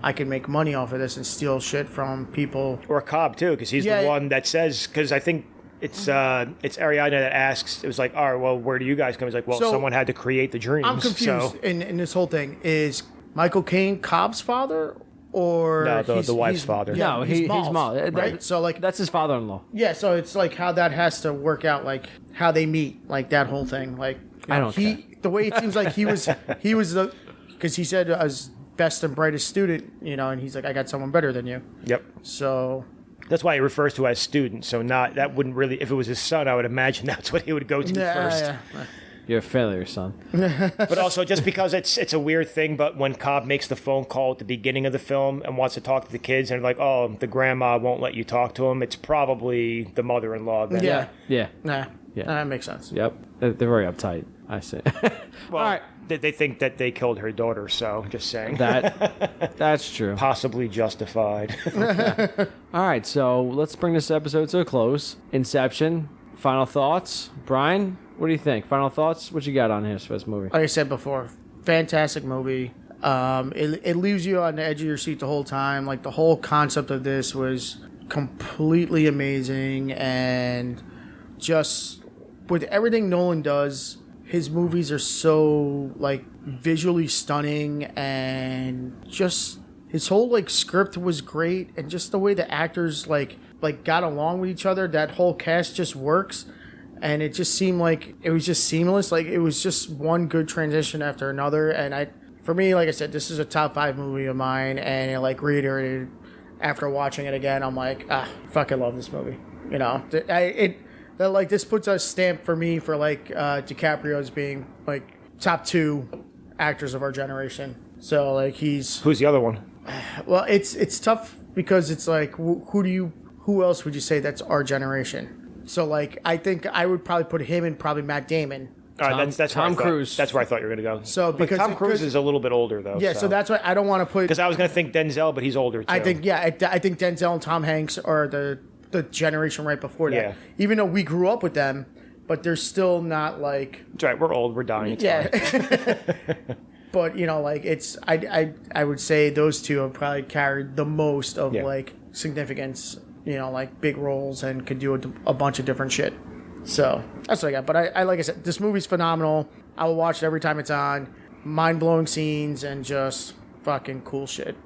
I can make money off of this and steal shit from people. Or Cobb too, because he's the one that says. Because I think it's Ariadne that asks. It was like, all right, well, where do you guys come? He's like, well, someone had to create the dreams. I'm confused in this whole thing. Is Michael Caine Cobb's father? Or no, the wife's father. Yeah, no, he's Mal, right? So like that's his father-in-law. Yeah, so it's like how that has to work out, like how they meet, like that whole thing. Like I don't care. The way it seems like he was the because he said as best and brightest student, and he's like, I got someone better than you. Yep. So that's why he refers to as student. So that wouldn't really, if it was his son, I would imagine that's what he would go to first. Yeah. You're a failure, son. But also, just because it's a weird thing, but when Cobb makes the phone call at the beginning of the film and wants to talk to the kids, and they're like, oh, the grandma won't let you talk to him, it's probably the mother-in-law. Then. Yeah. That makes sense. Yep. They're very uptight, I say. Well, all right. They think that they killed her daughter, so just saying. That's true. Possibly justified. All right, so let's bring this episode to a close. Inception, final thoughts. Brian, what do you think? Final thoughts? What you got on here for this movie? Like I said before, fantastic movie. It leaves you on the edge of your seat the whole time. Like the whole concept of this was completely amazing, and just with everything Nolan does, his movies are so like visually stunning, and just his whole like script was great, and just the way the actors like got along with each other. That whole cast just works. And it just seemed like it was just seamless. Like it was just one good transition after another. And for me, like I said, this is a top 5 movie of mine. And it like reiterated after watching it again. I'm like, fucking love this movie. This puts a stamp for me for like DiCaprio as being like top 2 actors of our generation. So like who's the other one? Well, it's tough because it's like who else would you say that's our generation? So, like, I think I would probably put him and probably Matt Damon. All right, that's Tom Cruise. That's where I thought you were going to go. So, because Tom Cruise is a little bit older, though. Yeah, so that's why I don't want to put... Because I was going to think Denzel, but he's older, too. I think Denzel and Tom Hanks are the generation right before that. Yeah. Even though we grew up with them, but they're still not, like... That's right, we're old, we're dying. But, it's... I would say those two have probably carried the most of, like, significance... like big roles and could do a bunch of different shit. So that's what I got. But I like I said, this movie's phenomenal. I will watch it every time it's on. Mind-blowing scenes and just fucking cool shit.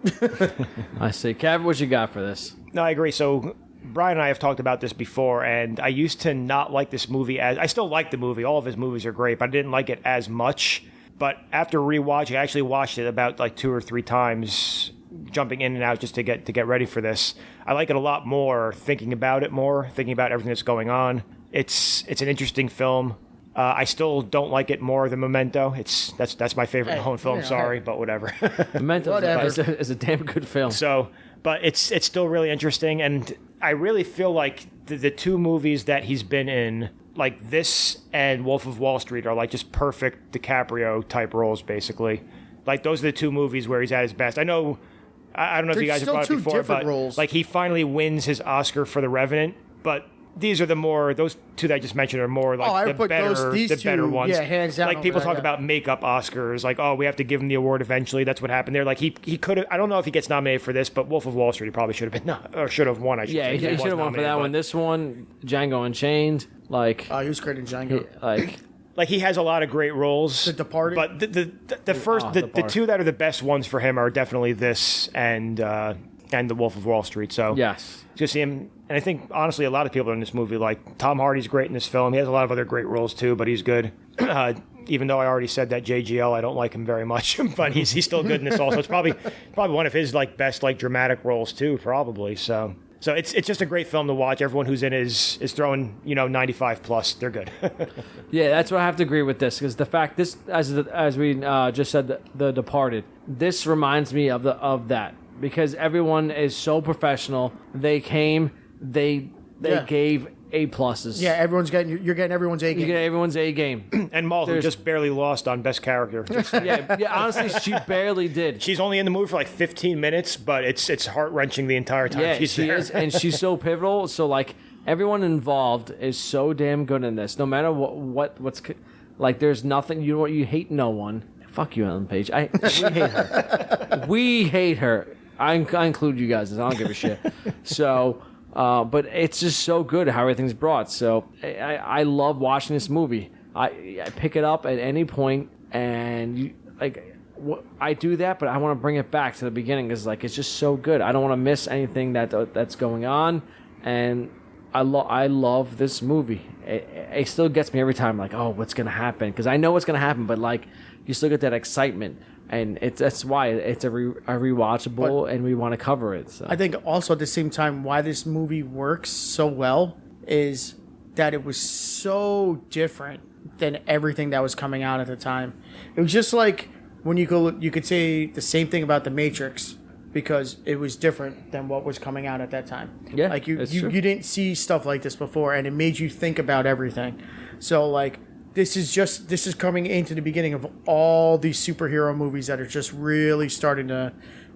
I see. Kev, what you got for this? No, I agree. So Brian and I have talked about this before, and I used to not like this movie I still like the movie. All of his movies are great, but I didn't like it as much. But after rewatching, I actually watched it about like 2 or 3 times jumping in and out just to get ready for this. I like it a lot more thinking about everything that's going on. It's an interesting film. I still don't like it more than Memento. That's my favorite Nolan film. Sorry, but whatever. Memento is a damn good film. So, but it's still really interesting, and I really feel like the two movies that he's been in, like this and Wolf of Wall Street, are like just perfect DiCaprio type roles, basically. Like those are the two movies where he's at his best. I know. I don't know if you guys have brought it before, but roles. Like he finally wins his Oscar for The Revenant, but these are those two that I just mentioned are more like the better ones. Yeah, hands down. Like people talk about makeup Oscars, like, oh, we have to give him the award eventually. That's what happened there. Like he could have. I don't know if he gets nominated for this, but Wolf of Wall Street he probably should have been or should have won. I should say. He should have won for that one. This one, Django Unchained, like he was great in Django. Like he has a lot of great roles. The Departed, but the two that are the best ones for him are definitely this and The Wolf of Wall Street. So yes, just see him. And I think, honestly, a lot of people in this movie, like Tom Hardy's great in this film. He has a lot of other great roles, too, but he's good. Even though I already said that JGL, I don't like him very much, but he's still good in this also. It's probably one of his like best like dramatic roles, too, probably. So it's just a great film to watch. Everyone who's in it is throwing, 95 plus. They're good. Yeah, that's what I have to agree with this, because the fact this, as we just said, The Departed, this reminds me of that, because everyone is so professional. They came... They gave A pluses. Yeah, you're getting everyone's A game. You get everyone's A game. And Mulder just barely lost on Best Character. Honestly, she barely did. She's only in the movie for like 15 minutes, but it's heart-wrenching the entire time she's there. Is, and she's so pivotal. So, like, everyone involved is so damn good in this. No matter what's... Like, there's nothing... You hate no one. Fuck you, Ellen Page. We hate her. We hate her. I include you guys. I don't give a shit. So... but it's just so good how everything's brought. So I love watching this movie. I pick it up at any point, and I do that, but I want to bring it back to the beginning because it's just so good. I don't want to miss anything that's going on, and I love this movie. It still gets me every time. Like, oh, what's gonna happen? Because I know what's gonna happen, but you still get that excitement. And that's why it's a rewatchable, and we want to cover it. So. I think also at the same time why this movie works so well is that it was so different than everything that was coming out at the time. It was just like when you could say the same thing about The Matrix, because it was different than what was coming out at that time. Yeah, like you didn't see stuff like this before, and it made you think about everything. So This is coming into the beginning of all these superhero movies that are just really starting to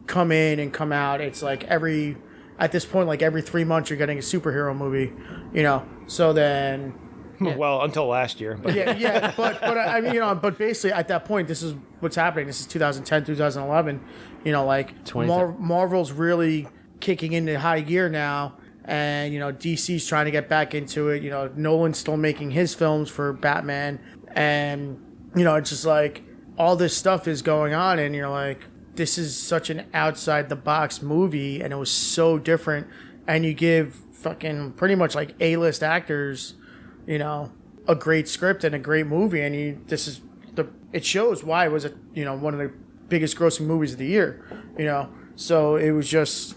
come in and come out. It's like at this point, every 3 months you're getting a superhero movie, So then, well, until last year. But. Yeah, but I mean, but basically at that point, this is what's happening. This is 2010, 2011. Marvel's really kicking into high gear now. And, DC's trying to get back into it. Nolan's still making his films for Batman. And, it's just all this stuff is going on. And you're like, this is such an outside-the-box movie. And it was so different. And you give fucking pretty much A-list actors, a great script and a great movie. And it shows why it was, one of the biggest grossing movies of the year, So it was just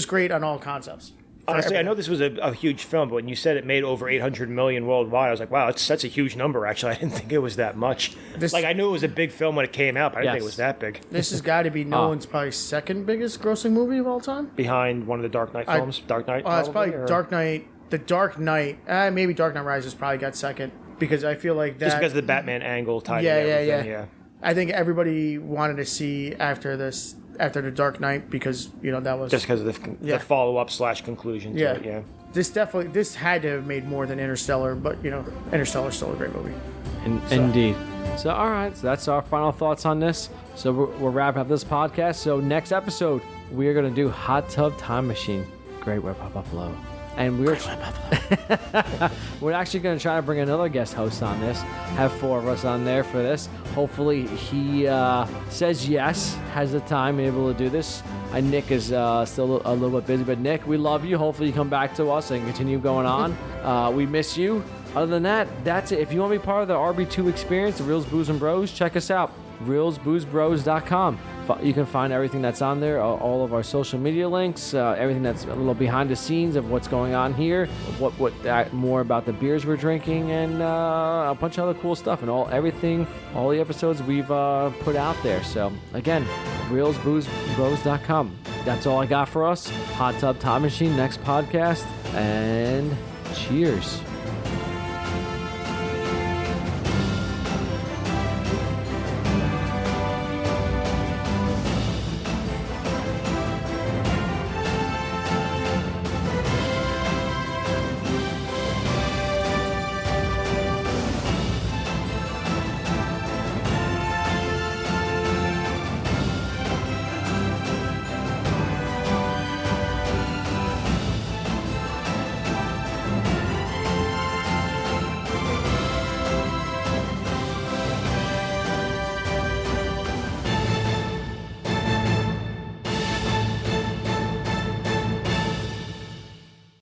great on all concepts. Honestly, I know this was a huge film, but when you said it made over $800 million worldwide, I was like, wow, that's a huge number, actually. I didn't think it was that much. I knew it was a big film when it came out, but I didn't think it was that big. This has got to be Nolan's probably second biggest grossing movie of all time? Behind one of the Dark Knight films? Dark Knight, it's probably Dark Knight. The Dark Knight. Maybe Dark Knight Rises probably got second, because I feel like that... Just because of the Batman angle tied in everything, yeah. I think everybody wanted to see after the Dark Knight, because that was just because of the follow-up / conclusion to it. Yeah, this had to have made more than Interstellar, but Interstellar's still a great movie. Indeed. So all right, so that's our final thoughts on this. So we're wrapping up this podcast. So next episode we are going to do Hot Tub Time Machine. Great Web Buffalo. And we're actually going to try to bring another guest host on this. Have 4 of us on there for this. Hopefully he says yes, has the time able to do this. Nick is still a little bit busy, but Nick, we love you. Hopefully you come back to us and continue going on. We miss you. Other than that, that's it. If you want to be part of the RB2 experience, the Reels, Booze, and Bros, check us out. ReelsBoozBros.com. You can find everything that's on there, all of our social media links, everything that's a little behind the scenes of what's going on here, more about the beers we're drinking, and a bunch of other cool stuff, and all the episodes we've put out there. So again, reelsboozebros.com. That's all I got for us. Hot Tub Time Machine, next podcast, and cheers.